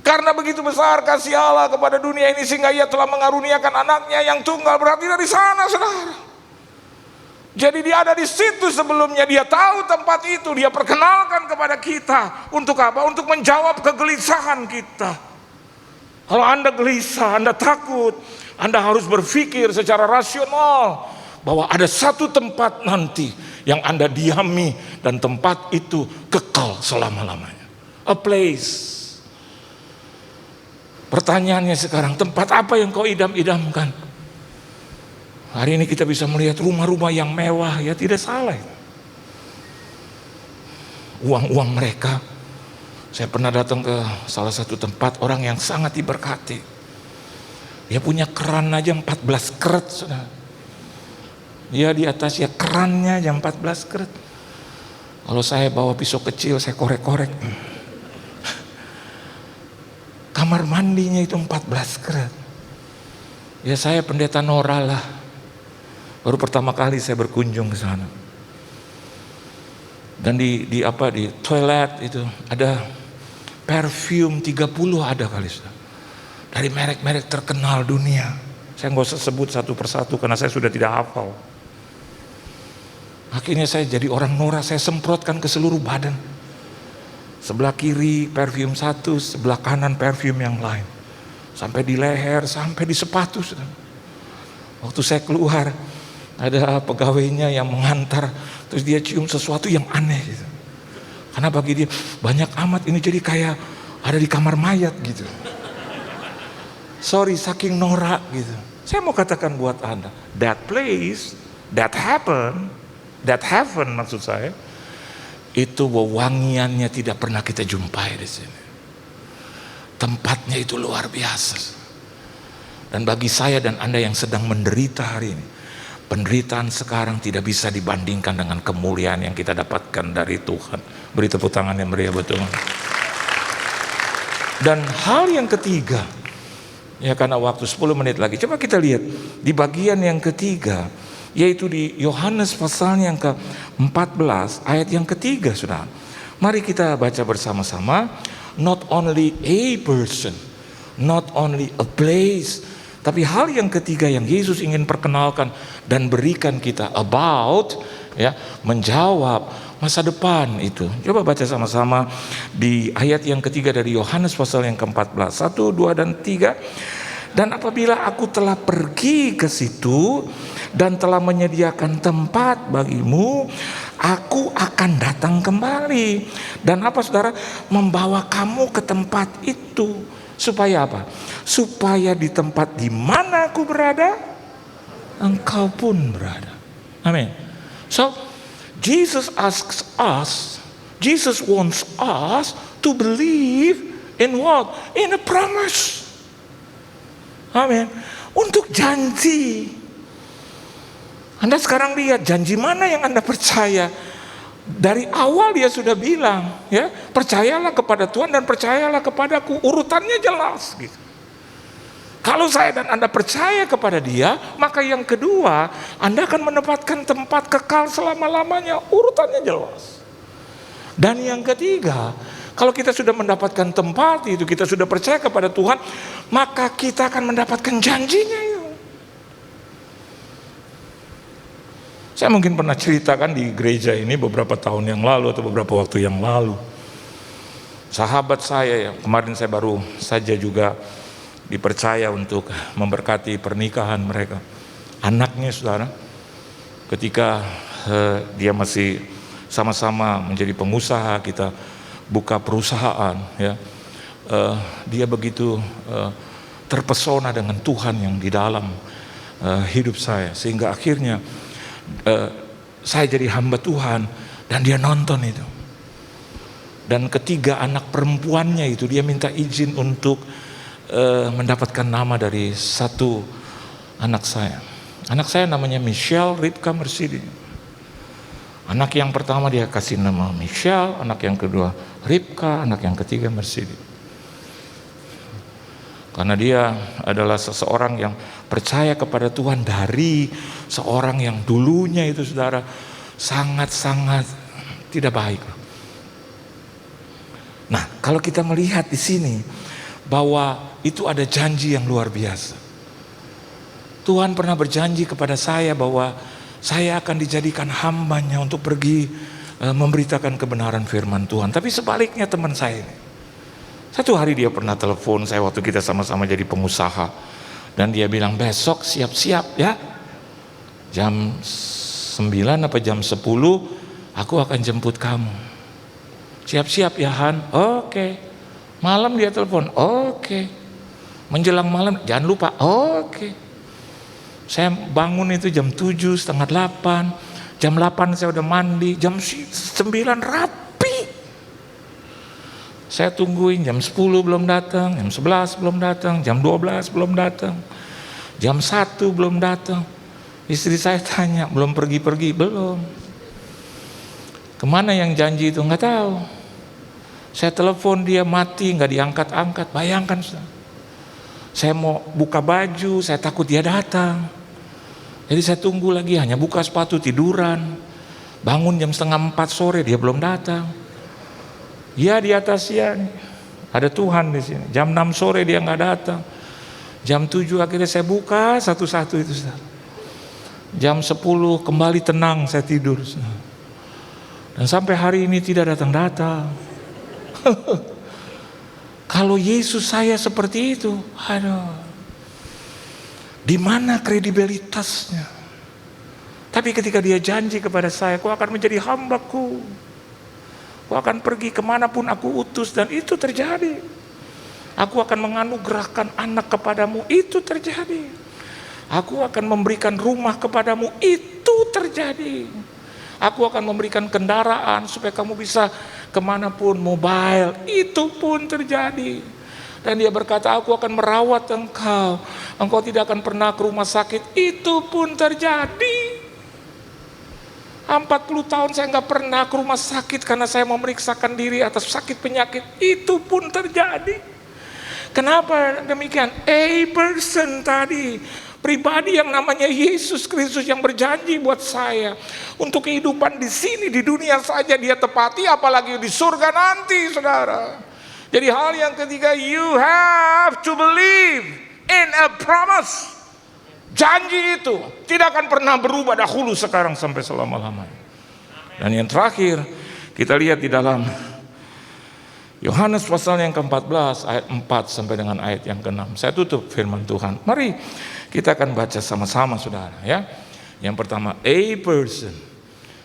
Karena begitu besar kasih Allah kepada dunia ini sehingga Ia telah mengaruniakan anaknya yang tunggal, berarti dari sana, saudara. Jadi dia ada di situ sebelumnya, dia tahu tempat itu, dia perkenalkan kepada kita. Untuk apa? Untuk menjawab kegelisahan kita. Kalau Anda gelisah, Anda takut, Anda harus berpikir secara rasional bahwa ada satu tempat nanti yang Anda diami, dan tempat itu kekal selama-lamanya. A place. Pertanyaannya sekarang, tempat apa yang kau idam-idamkan? Hari ini kita bisa melihat rumah-rumah yang mewah, ya tidak salah. Uang-uang mereka. Saya pernah datang ke salah satu tempat, orang yang sangat diberkati. Dia punya keran aja 14 keret. Dia di atasnya kerannya aja 14 keret. Kalau saya bawa pisau kecil, saya korek-korek. Kamar mandinya itu 14 keret. Ya saya pendeta Nora lah. Baru pertama kali saya berkunjung ke sana. Dan di toilet itu ada perfume 30 ada kali. Dari merek-merek terkenal dunia. Saya nggak usah sebut satu persatu karena saya sudah tidak hafal. Akhirnya saya jadi orang Nora, saya semprotkan ke seluruh badan. Sebelah kiri perfume satu, sebelah kanan perfume yang lain. Sampai di leher, sampai di sepatu. Waktu saya keluar, ada pegawainya yang mengantar, terus dia cium sesuatu yang aneh gitu. Karena bagi dia banyak amat ini jadi kayak ada di kamar mayat gitu. Sorry, saking norak gitu. Saya mau katakan buat Anda, that place, that heaven maksud saya, itu wewangiannya tidak pernah kita jumpai di sini. Tempatnya itu luar biasa. Dan bagi saya dan Anda yang sedang menderita hari ini, penderitaan sekarang tidak bisa dibandingkan dengan kemuliaan yang kita dapatkan dari Tuhan. Beri tepuk tangan yang meriah buat Tuhan. Dan hal yang ketiga, ya karena waktu 10 menit lagi, coba kita lihat di bagian yang ketiga, yaitu di Yohanes pasal yang ke-14 ayat yang ketiga, Saudara. Mari kita baca bersama-sama. Not only a person, not only a place, tapi hal yang ketiga yang Yesus ingin perkenalkan dan berikan kita about, ya, menjawab masa depan itu. Coba baca sama-sama di ayat yang ketiga dari Yohanes pasal yang ke-14. 1, 2, dan 3. Dan apabila aku telah pergi ke situ dan telah menyediakan tempat bagimu, aku akan datang kembali. Dan apa saudara? Membawa kamu ke tempat itu. Supaya apa? Supaya di tempat di mana aku berada, engkau pun berada. Amin. So, Jesus wants us to believe in what? In a promise. Amin. Untuk janji. Anda sekarang lihat janji mana yang Anda percaya. Dari awal dia sudah bilang, ya, percayalah kepada Tuhan dan percayalah kepadaku. Urutannya jelas gitu. Kalau saya dan Anda percaya kepada dia, maka yang kedua, Anda akan mendapatkan tempat kekal selama-lamanya. Urutannya jelas. Dan yang ketiga, kalau kita sudah mendapatkan tempat itu, kita sudah percaya kepada Tuhan, maka kita akan mendapatkan janjinya itu. Saya mungkin pernah ceritakan di gereja ini beberapa tahun yang lalu atau beberapa waktu yang lalu. Sahabat saya yang kemarin saya baru saja juga dipercaya untuk memberkati pernikahan mereka. Anaknya, saudara, ketika dia masih sama-sama menjadi pengusaha, kita buka perusahaan, ya, dia begitu terpesona dengan Tuhan yang di dalam hidup saya, sehingga akhirnya saya jadi hamba Tuhan dan dia nonton itu. Dan ketiga anak perempuannya itu dia minta izin untuk mendapatkan nama dari satu anak saya. Anak saya namanya Michelle Ripka Mercedes. Anak yang pertama dia kasih nama Michelle, anak yang kedua Ripka, anak yang ketiga Mercedes. Karena dia adalah seseorang yang percaya kepada Tuhan dari seorang yang dulunya itu, saudara, sangat-sangat tidak baik. Nah, kalau kita melihat di sini bahwa itu ada janji yang luar biasa. Tuhan pernah berjanji kepada saya bahwa saya akan dijadikan hambanya untuk pergi memberitakan kebenaran firman Tuhan. Tapi sebaliknya teman saya ini, satu hari dia pernah telepon saya waktu kita sama-sama jadi pengusaha, dan dia bilang, besok siap-siap ya, jam 9 apa jam 10 aku akan jemput kamu. Siap-siap ya Han. Oke. Malam dia telepon. Oke. Menjelang malam jangan lupa. Oke. Saya bangun itu jam 7, setengah 8. Jam 8 saya udah mandi. Jam 9 rapi. Saya tungguin jam 10 belum datang, jam 11 belum datang, jam 12 belum datang, jam 1 belum datang. Istri saya tanya, belum pergi-pergi? Belum. Kemana yang janji itu? Nggak tahu. Saya telepon dia mati, nggak diangkat-angkat. Bayangkan, saya mau buka baju, saya takut dia datang. Jadi saya tunggu lagi, hanya buka sepatu, tiduran. Bangun jam 3:30 sore, dia belum datang. Ya di atas ya, ada Tuhan di sini. Jam 6 sore dia nggak datang. Jam 7 akhirnya saya buka satu-satu itu. Jam 10 kembali tenang, saya tidur. Dan sampai hari ini tidak datang-datang. Kalau Yesus saya seperti itu, aduh, di mana kredibilitasnya? Tapi ketika dia janji kepada saya, kau akan menjadi hambaku, kau akan pergi kemanapun aku utus, dan itu terjadi. Aku akan menganugerahkan anak kepadamu, itu terjadi. Aku akan memberikan rumah kepadamu, itu terjadi. Aku akan memberikan kendaraan supaya kamu bisa kemanapun, mobile, itu pun terjadi. Dan dia berkata, aku akan merawat engkau, engkau tidak akan pernah ke rumah sakit, itu pun terjadi. 40 tahun saya nggak pernah ke rumah sakit karena saya memeriksakan diri atas sakit penyakit, itu pun terjadi. Kenapa demikian? A person tadi, pribadi yang namanya Yesus Kristus yang berjanji buat saya untuk kehidupan di sini, di dunia saja dia tepati, apalagi di surga nanti, saudara. Jadi hal yang ketiga, you have to believe in a promise. Janji itu tidak akan pernah berubah dahulu, sekarang, sampai selama-lamanya. Dan yang terakhir, kita lihat di dalam Yohanes pasal yang ke-14 ayat 4 sampai dengan ayat yang ke-6. Saya tutup firman Tuhan. Mari kita akan baca sama-sama, saudara, ya. Yang pertama, a person.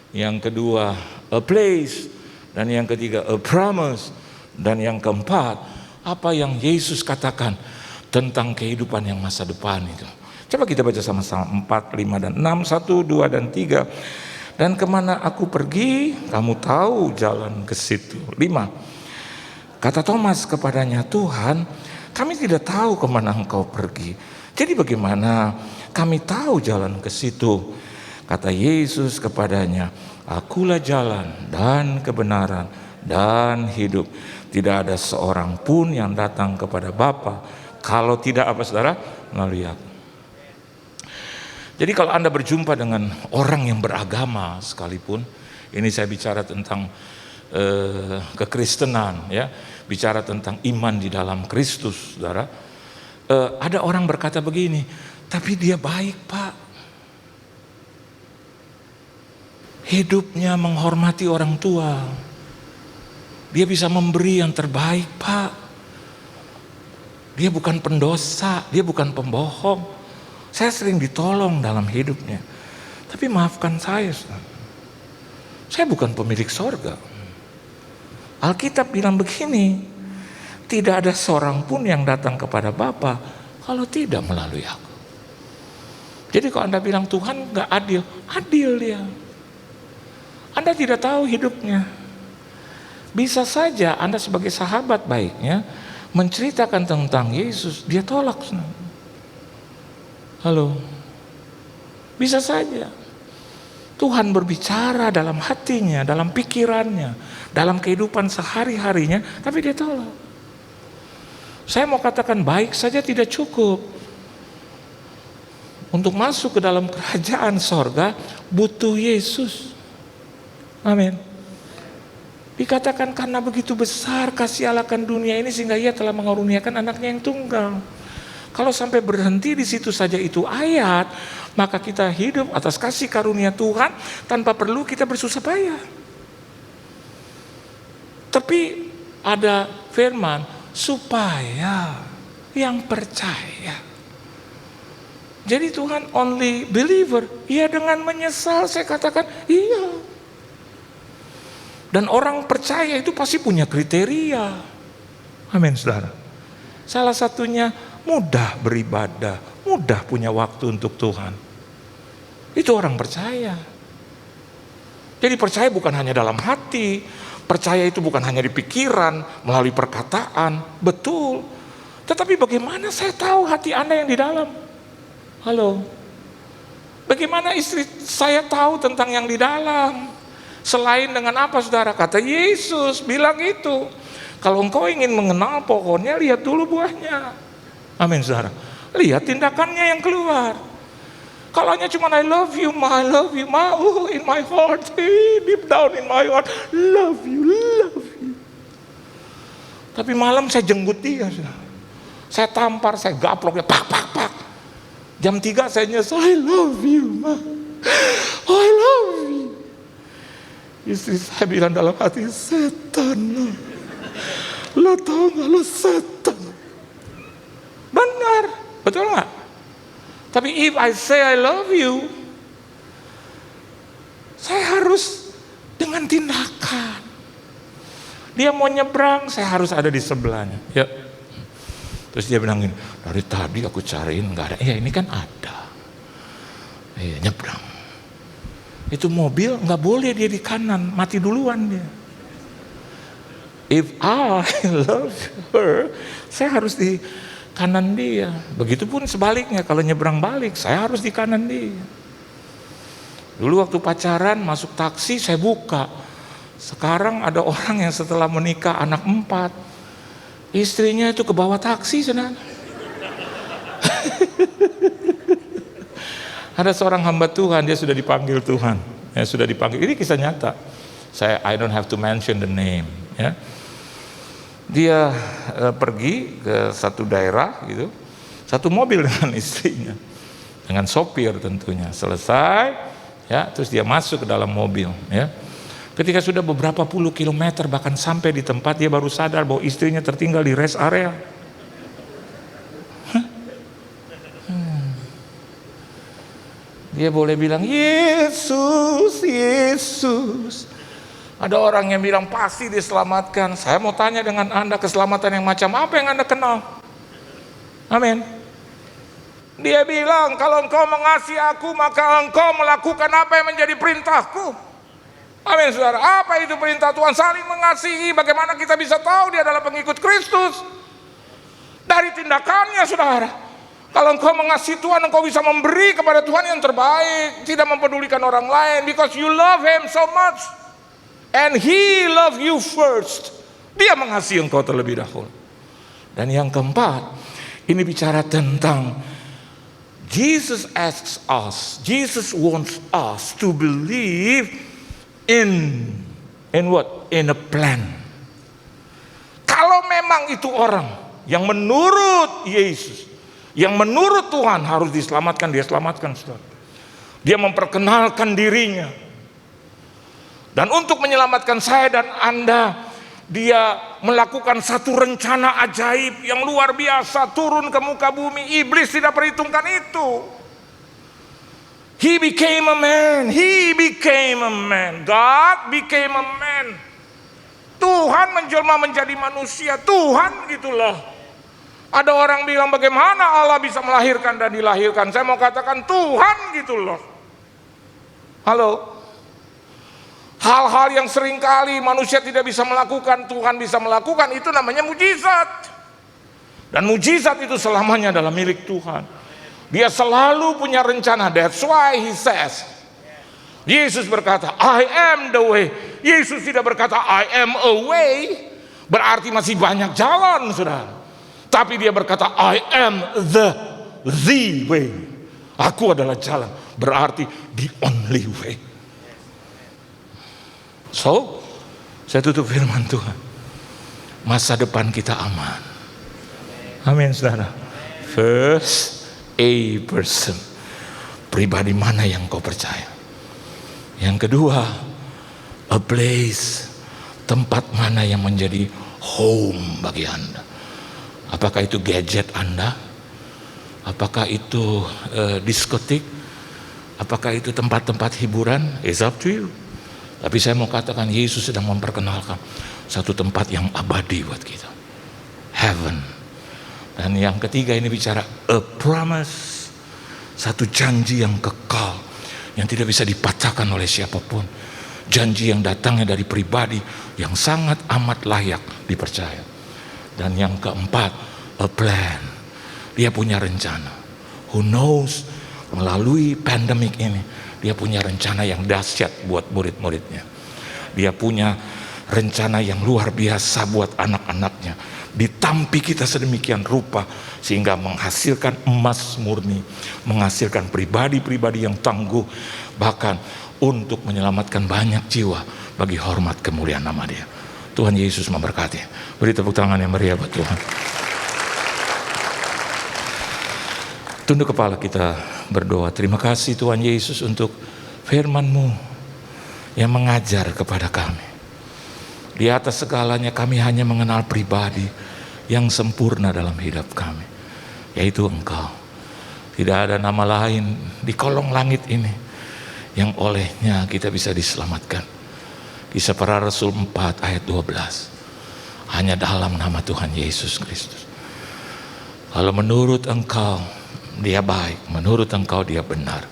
Yang kedua, a place. Dan yang ketiga, a promise. Dan yang keempat, apa yang Yesus katakan tentang kehidupan yang masa depan itu. Coba kita baca sama-sama 4, 5, dan 6, 1, 2, dan 3. Dan kemana aku pergi, kamu tahu jalan ke situ. 5. Kata Thomas kepadanya, Tuhan, kami tidak tahu kemana engkau pergi. Jadi bagaimana kami tahu jalan ke situ? Kata Yesus kepadanya, akulah jalan dan kebenaran dan hidup. Tidak ada seorang pun yang datang kepada Bapa kalau tidak apa, saudara? Melalui aku. Jadi kalau Anda berjumpa dengan orang yang beragama sekalipun, ini saya bicara tentang kekristenan, ya, bicara tentang iman di dalam Kristus, saudara. Ada orang berkata begini, tapi dia baik, Pak. Hidupnya menghormati orang tua. Dia bisa memberi yang terbaik, Pak. Dia bukan pendosa, dia bukan pembohong. Saya sering ditolong dalam hidupnya. Tapi maafkan saya, saya bukan pemilik sorga. Alkitab bilang begini, tidak ada seorang pun yang datang kepada Bapa kalau tidak melalui aku. Jadi kalau Anda bilang Tuhan gak adil, adil dia. Anda tidak tahu hidupnya. Bisa saja Anda sebagai sahabat baiknya menceritakan tentang Yesus, dia tolak. Halo, bisa saja Tuhan berbicara dalam hatinya, dalam pikirannya, dalam kehidupan sehari-harinya, tapi dia tolak. Saya mau katakan baik saja tidak cukup. Untuk masuk ke dalam kerajaan sorga butuh Yesus. Amin. Dikatakan karena begitu besar kasih Allah akan dunia ini sehingga ia telah mengaruniakan anaknya yang tunggal. Kalau sampai berhenti di situ saja itu ayat, maka kita hidup atas kasih karunia Tuhan tanpa perlu kita bersusah payah. Tapi ada firman, supaya yang percaya. Jadi Tuhan only believer. Ya, dengan menyesal saya katakan iya. Dan orang percaya itu pasti punya kriteria. Amin, saudara. Salah satunya mudah beribadah, mudah punya waktu untuk Tuhan. Itu orang percaya. Jadi percaya bukan hanya dalam hati, percaya itu bukan hanya di pikiran, melalui perkataan, betul. Tetapi bagaimana saya tahu hati Anda yang di dalam? Halo? Bagaimana istri saya tahu tentang yang di dalam? Selain dengan apa, saudara? Kata Yesus bilang itu. Kalau engkau ingin mengenal pohonnya, lihat dulu buahnya. Amin, saudara. Lihat tindakannya yang keluar. Kalau hanya cuma I love you, ma, in my heart, deep down in my heart, love you. Tapi malam saya jenggut dia, saudara. Saya tampar, saya gaplok, pak. Jam 3 saya nyesel, I love you, ma. I love you. Istri saya bilang dalam hati, setan lo tau gak, lo setan. Benar, betul gak? Tapi if I say I love you, saya harus dengan tindakan. Dia mau nyebrang, saya harus ada di sebelahnya. Ya. Terus dia bilang gini, dari tadi aku cariin gak ada. Ya ini kan ada. Iya, nyebrang. Itu mobil gak boleh dia di kanan, mati duluan dia. If I love her, saya harus di kanan dia. Begitupun sebaliknya, kalau nyebrang balik, saya harus di kanan dia. Dulu waktu pacaran, masuk taksi, saya buka. Sekarang ada orang yang setelah menikah anak 4, istrinya itu ke bawah taksi, saudara. Ada seorang hamba Tuhan, dia sudah dipanggil Tuhan. Ya, sudah dipanggil. Ini kisah nyata. I don't have to mention the name. Ya. Dia pergi ke satu daerah gitu, satu mobil dengan istrinya, dengan sopir tentunya. Selesai, ya, terus dia masuk ke dalam mobil. Ya. Ketika sudah beberapa puluh kilometer, bahkan sampai di tempat, dia baru sadar bahwa istrinya tertinggal di rest area. Dia boleh bilang, Yesus, Yesus. Ada orang yang bilang pasti diselamatkan. Saya mau tanya dengan Anda, keselamatan yang macam apa yang Anda kenal? Amin. Dia bilang, kalau engkau mengasihi aku, maka engkau melakukan apa yang menjadi perintahku. Amin, saudara. Apa itu perintah Tuhan? Saling mengasihi. Bagaimana kita bisa tahu dia adalah pengikut Kristus? Dari tindakannya, saudara. Kalau engkau mengasihi Tuhan, engkau bisa memberi kepada Tuhan yang terbaik, tidak mempedulikan orang lain, because you love Him so much. And He love you first. Dia mengasihi engkau terlebih dahulu. Dan yang keempat, ini bicara tentang Jesus asks us, Jesus wants us to believe in what? In a plan. Kalau memang itu orang yang menurut Yesus, yang menurut Tuhan harus diselamatkan, dia selamatkan, saudara. Dia memperkenalkan dirinya. Dan untuk menyelamatkan saya dan Anda, dia melakukan satu rencana ajaib yang luar biasa, turun ke muka bumi. Iblis tidak perhitungkan itu. He became a man. He became a man. God became a man. Tuhan menjelma menjadi manusia. Tuhan gitulah. Ada orang bilang, bagaimana Allah bisa melahirkan dan dilahirkan? Saya mau katakan Tuhan gitu loh. Halo. Hal-hal yang seringkali manusia tidak bisa melakukan, Tuhan bisa melakukan, itu namanya mujizat. Dan mujizat itu selamanya adalah milik Tuhan. Dia selalu punya rencana. That's why He says, Yesus berkata, I am the way. Yesus tidak berkata, I am a way. Berarti masih banyak jalan, saudara. Tapi dia berkata, I am the way. Aku adalah jalan. Berarti the only way. So, saya tutup firman Tuhan. Masa depan kita aman. Amin, saudara. First, a person. Pribadi mana yang kau percaya? Yang kedua, a place, tempat mana yang menjadi home bagi Anda? Apakah itu gadget Anda? Apakah itu diskotik? Apakah itu tempat-tempat hiburan? It's up to you. Tapi saya mau katakan Yesus sedang memperkenalkan satu tempat yang abadi buat kita. Heaven. Dan yang ketiga ini bicara a promise. Satu janji yang kekal, yang tidak bisa dipatahkan oleh siapapun. Janji yang datangnya dari pribadi yang sangat amat layak dipercaya. Dan yang keempat, a plan. Dia punya rencana. Who knows, melalui pandemik ini, dia punya rencana yang dahsyat buat murid-muridnya. Dia punya rencana yang luar biasa buat anak-anaknya. Ditampi kita sedemikian rupa sehingga menghasilkan emas murni, menghasilkan pribadi-pribadi yang tangguh, bahkan untuk menyelamatkan banyak jiwa bagi hormat kemuliaan nama Dia. Tuhan Yesus memberkati. Beri tepuk tangan yang meriah buat Tuhan. Tunduk kepala kita berdoa. Terima kasih Tuhan Yesus untuk firman-Mu yang mengajar kepada kami. Di atas segalanya kami hanya mengenal pribadi yang sempurna dalam hidup kami, yaitu Engkau. Tidak ada nama lain di kolong langit ini yang olehnya kita bisa diselamatkan. Kisah Para Rasul 4 ayat 12. Hanya dalam nama Tuhan Yesus Kristus. Kalau menurut Engkau Dia baik, menurut Engkau Dia benar,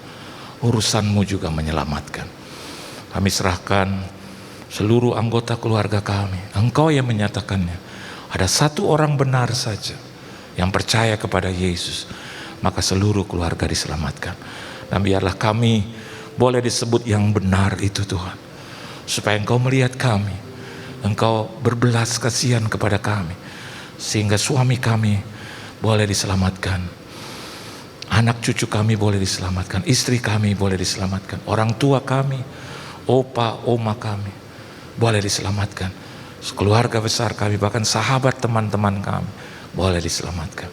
urusan-Mu juga menyelamatkan. Kami serahkan seluruh anggota keluarga kami. Engkau yang menyatakannya. Ada satu orang benar saja yang percaya kepada Yesus, maka seluruh keluarga diselamatkan. Dan biarlah kami boleh disebut yang benar itu Tuhan. Supaya Engkau melihat kami, Engkau berbelas kasihan kepada kami, sehingga suami kami boleh diselamatkan, anak cucu kami boleh diselamatkan, istri kami boleh diselamatkan, orang tua kami, opa, oma kami boleh diselamatkan, keluarga besar kami, bahkan sahabat teman-teman kami boleh diselamatkan.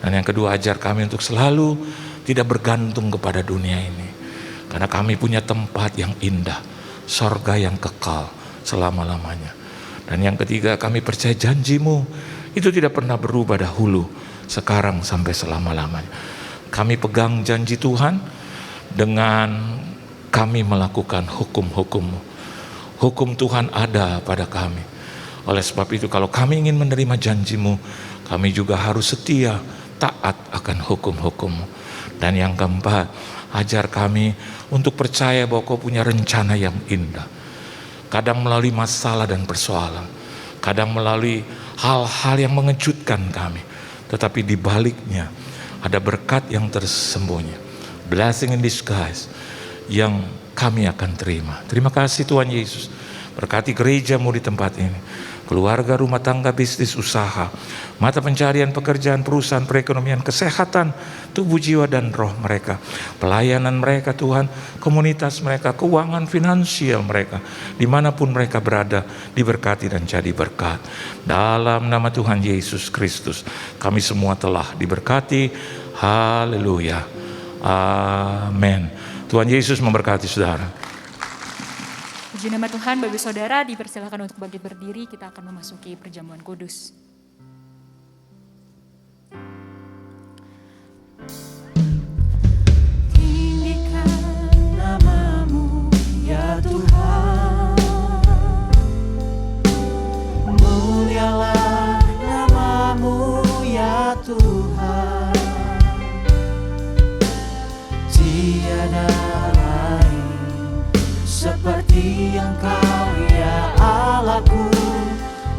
Dan yang kedua, ajar kami untuk selalu tidak bergantung kepada dunia ini, karena kami punya tempat yang indah, sorga yang kekal selama-lamanya. Dan yang ketiga, kami percaya janji-Mu itu tidak pernah berubah dahulu, sekarang sampai selama-lamanya. Kami pegang janji Tuhan dengan kami melakukan hukum-hukum-Mu. Hukum Tuhan ada pada kami. Oleh sebab itu, kalau kami ingin menerima janji-Mu, kami juga harus setia, taat akan hukum-hukum-Mu. Dan yang keempat, ajar kami untuk percaya bahwa Kau punya rencana yang indah. Kadang melalui masalah dan persoalan, kadang melalui hal-hal yang mengejutkan kami, tetapi di baliknya ada berkat yang tersembunyi, blessing in disguise yang kami akan terima. Terima kasih Tuhan Yesus. Berkati gereja-Mu di tempat ini, keluarga, rumah tangga, bisnis, usaha, mata pencarian, pekerjaan, perusahaan, perekonomian, kesehatan, tubuh, jiwa, dan roh mereka, pelayanan mereka Tuhan, komunitas mereka, keuangan finansial mereka, dimanapun mereka berada, diberkati dan jadi berkat. Dalam nama Tuhan Yesus Kristus, kami semua telah diberkati. Haleluya. Amin. Tuhan Yesus memberkati saudara. Puji nama Tuhan, Bapak Saudara dipersilakan untuk bangkit berdiri, kita akan memasuki perjamuan kudus. Tinggikan nama-Mu ya Tuhan, mulialah nama-Mu ya Tuhan, tiada lain seperti Engkau ya Allahku,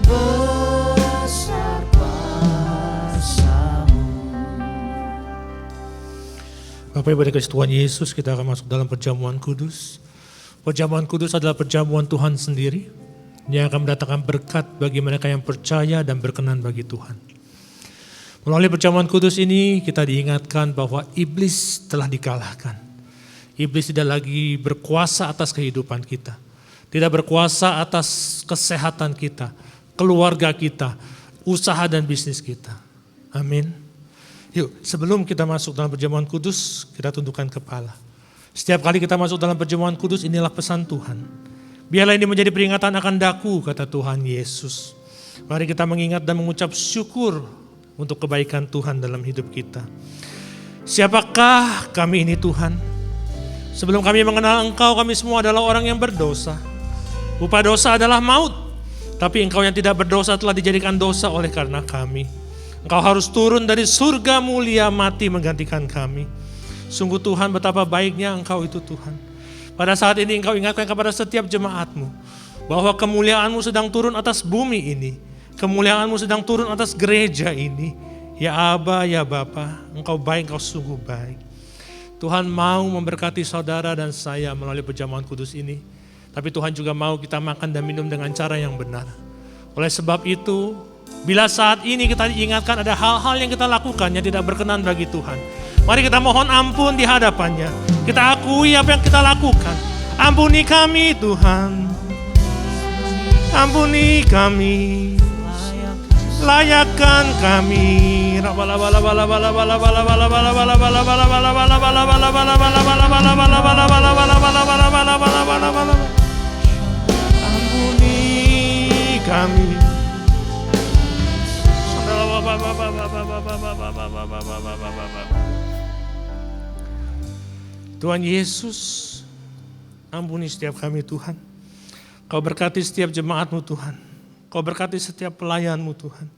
besar kuasa-Mu. Bapak Ibu dikasih Tuhan Yesus, kita akan masuk dalam perjamuan kudus. Perjamuan kudus adalah perjamuan Tuhan sendiri yang akan mendatangkan berkat bagi mereka yang percaya dan berkenan bagi Tuhan. Melalui perjamuan kudus ini kita diingatkan bahwa iblis telah dikalahkan. Iblis tidak lagi berkuasa atas kehidupan kita, tidak berkuasa atas kesehatan kita, keluarga kita, usaha dan bisnis kita. Amin. Yuk, sebelum kita masuk dalam perjamuan kudus, kita tundukkan kepala. Setiap kali kita masuk dalam perjamuan kudus, inilah pesan Tuhan. Biarlah ini menjadi peringatan akan daku, kata Tuhan Yesus. Mari kita mengingat dan mengucap syukur untuk kebaikan Tuhan dalam hidup kita. Siapakah kami ini Tuhan? Sebelum kami mengenal Engkau, kami semua adalah orang yang berdosa. Upah dosa adalah maut. Tapi Engkau yang tidak berdosa telah dijadikan dosa oleh karena kami. Engkau harus turun dari surga mulia mati menggantikan kami. Sungguh Tuhan, betapa baiknya Engkau itu Tuhan. Pada saat ini Engkau ingatkan kepada setiap jemaat-Mu bahwa kemuliaan-Mu sedang turun atas bumi ini. Kemuliaan-Mu sedang turun atas gereja ini. Ya Aba, ya Bapa, Engkau baik, Engkau sungguh baik. Tuhan mau memberkati saudara dan saya melalui perjamuan kudus ini. Tapi Tuhan juga mau kita makan dan minum dengan cara yang benar. Oleh sebab itu, bila saat ini kita diingatkan ada hal-hal yang kita lakukan yang tidak berkenan bagi Tuhan, mari kita mohon ampun di hadapannya. Kita akui apa yang kita lakukan. Ampuni kami Tuhan. Ampuni kami. Layakkan kami. Ampuni kami. Tuhan Yesus, ampuni setiap kami Tuhan. Kau berkati setiap jemaat-Mu Tuhan. Kau berkati setiap pelayan-Mu Tuhan.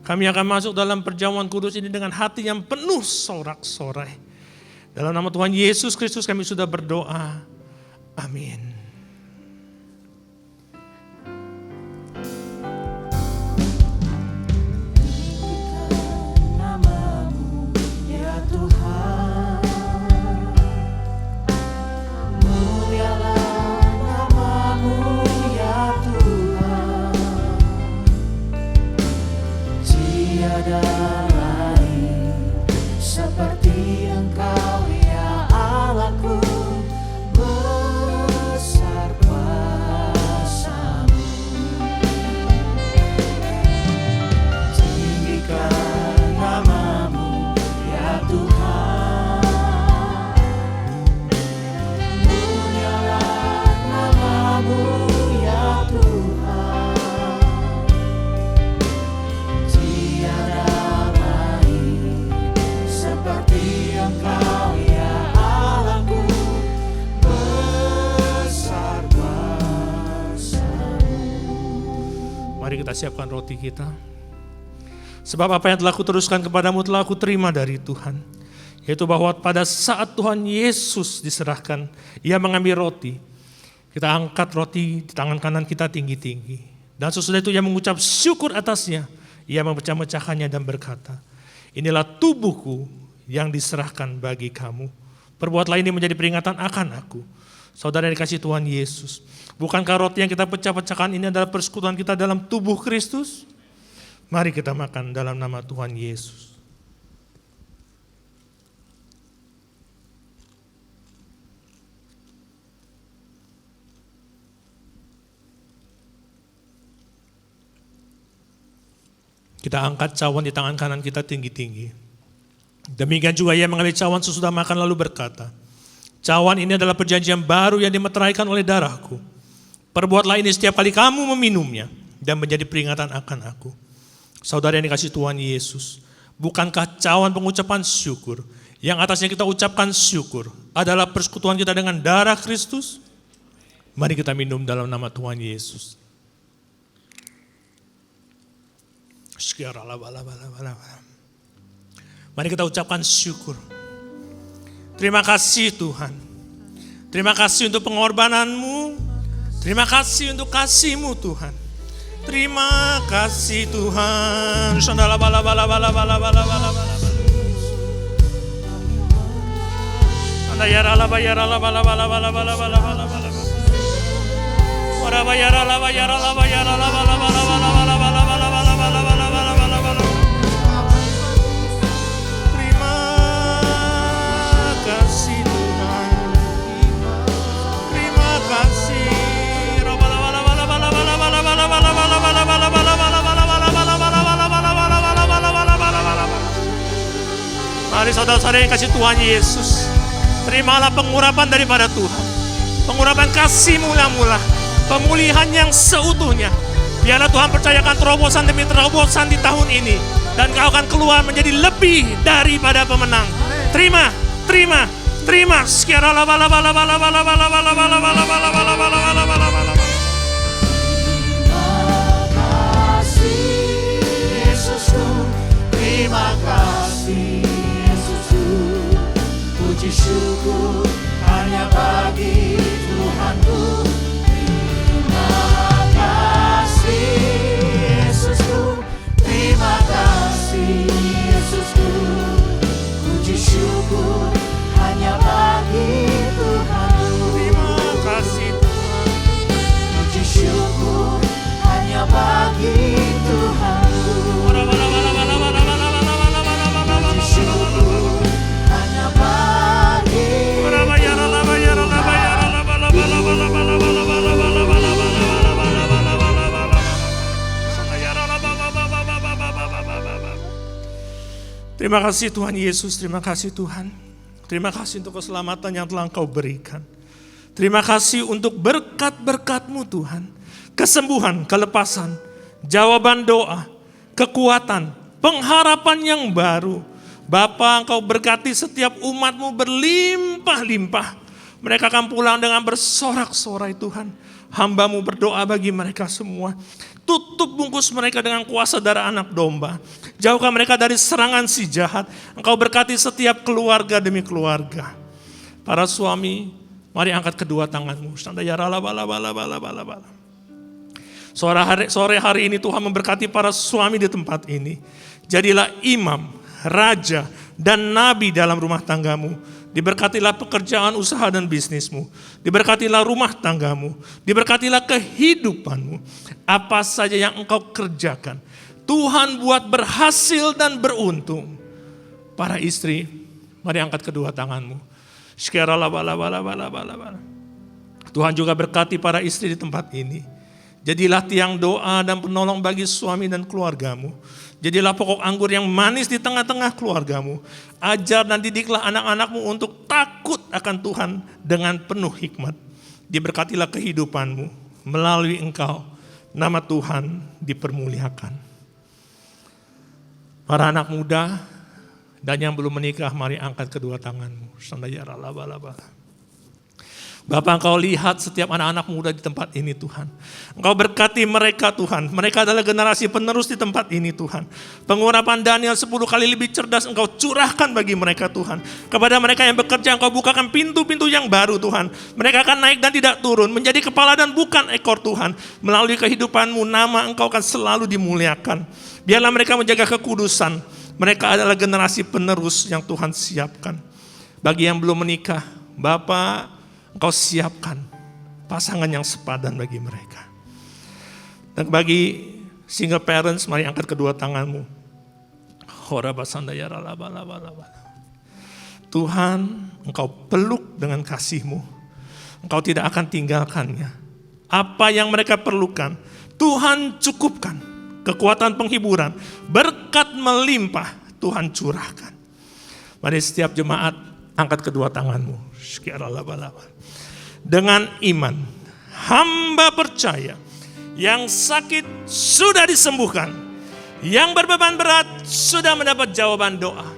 Kami akan masuk dalam perjamuan kudus ini dengan hati yang penuh sorak-sorai. Dalam nama Tuhan Yesus Kristus kami sudah berdoa. Amin. Tiada lain seperti Engkau ya Allahku, besar kuasa-Mu. Tinggikan nama-Mu ya Tuhan, mulialah nama-Mu ya Tuhan. Mari kita siapkan roti kita. Sebab apa yang telah kuteruskan kepadamu telah aku terima dari Tuhan. Yaitu bahwa pada saat Tuhan Yesus diserahkan, Ia mengambil roti. Kita angkat roti di tangan kanan kita tinggi-tinggi. Dan sesudah itu Ia mengucap syukur atasnya. Ia memecah-mecahkannya dan berkata, inilah tubuhku yang diserahkan bagi kamu. Perbuatlah ini menjadi peringatan akan aku. Saudara yang dikasihi Tuhan Yesus, bukankah roti yang kita pecah-pecahkan ini adalah persekutuan kita dalam tubuh Kristus? Mari kita makan dalam nama Tuhan Yesus. Kita angkat cawan di tangan kanan kita tinggi-tinggi. Demikian juga Ia mengambil cawan sesudah makan lalu berkata, cawan ini adalah perjanjian baru yang dimeteraikan oleh darahku. Perbuatlah ini setiap kali kamu meminumnya dan menjadi peringatan akan aku. Saudara yang dikasihi Tuhan Yesus, bukankah cawan pengucapan syukur yang atasnya kita ucapkan syukur adalah persekutuan kita dengan darah Kristus? Mari kita minum dalam nama Tuhan Yesus. Mari kita ucapkan syukur. Terima kasih Tuhan. Terima kasih untuk pengorbanan-Mu. Terima kasih untuk kasih-Mu Tuhan. Terima kasih Tuhan. Mari saudara-saudara yang kasih Tuhan Yesus, terimalah pengurapan daripada Tuhan. Pengurapan kasih mula-mula, pemulihan yang seutuhnya. Biarlah Tuhan percayakan terobosan demi terobosan di tahun ini. Dan kau akan keluar menjadi lebih daripada pemenang. Terima, terima, terima. Sekiara la bala bala bala bala bala bala bala bala bala bala bala bala bala bala. Terima kasih Yesusku, puji syukur hanya bagi Tuhanku. Terima kasih Yesusku, terima kasih Yesusku, puji syukur hanya bagi Tuhanku. Terima kasih Tuhan, puji syukur hanya bagi Tuhanku. Terima kasih Tuhan Yesus, terima kasih Tuhan. Terima kasih untuk keselamatan yang telah Engkau berikan. Terima kasih untuk berkat-berkat-Mu Tuhan. Kesembuhan, kelepasan, jawaban doa, kekuatan, pengharapan yang baru. Bapa, Engkau berkati setiap umat-Mu berlimpah-limpah. Mereka akan pulang dengan bersorak-sorai Tuhan. Hamba-Mu berdoa bagi mereka semua. Tutup bungkus mereka dengan kuasa darah anak domba. Jauhkan mereka dari serangan si jahat. Engkau berkati setiap keluarga demi keluarga. Para suami, mari angkat kedua tanganmu. Sore hari ini Tuhan memberkati para suami di tempat ini. Jadilah imam, raja, dan nabi dalam rumah tanggamu. Diberkatilah pekerjaan usaha dan bisnismu. Diberkatilah rumah tanggamu. Diberkatilah kehidupanmu. Apa saja yang engkau kerjakan, Tuhan buat berhasil dan beruntung. Para istri, mari angkat kedua tanganmu. Tuhan juga berkati para istri di tempat ini. Jadilah tiang doa dan penolong bagi suami dan keluargamu. Jadilah pokok anggur yang manis di tengah-tengah keluargamu. Ajar dan didiklah anak-anakmu untuk takut akan Tuhan dengan penuh hikmat. Diberkatilah kehidupanmu. Melalui engkau, nama Tuhan dipermuliakan. Para anak muda dan yang belum menikah, mari angkat kedua tanganmu. Bapak, Engkau lihat setiap anak-anak muda di tempat ini Tuhan. Engkau berkati mereka Tuhan. Mereka adalah generasi penerus di tempat ini Tuhan. Pengurapan Daniel 10 kali lebih cerdas Engkau curahkan bagi mereka Tuhan. Kepada mereka yang bekerja Engkau bukakan pintu-pintu yang baru Tuhan. Mereka akan naik dan tidak turun. Menjadi kepala dan bukan ekor Tuhan. Melalui kehidupanmu nama Engkau akan selalu dimuliakan. Biarlah mereka menjaga kekudusan. Mereka adalah generasi penerus yang Tuhan siapkan. Bagi yang belum menikah, Bapak, Engkau siapkan pasangan yang sepadan bagi mereka. Dan bagi single parents, mari angkat kedua tanganmu. Tuhan, Engkau peluk dengan kasih-Mu. Engkau tidak akan tinggalkannya. Apa yang mereka perlukan, Tuhan cukupkan. Kekuatan penghiburan, berkat melimpah, Tuhan curahkan. Mari setiap jemaat angkat kedua tanganmu. Dengan iman, hamba percaya yang sakit sudah disembuhkan, yang berbeban berat sudah mendapat jawaban doa,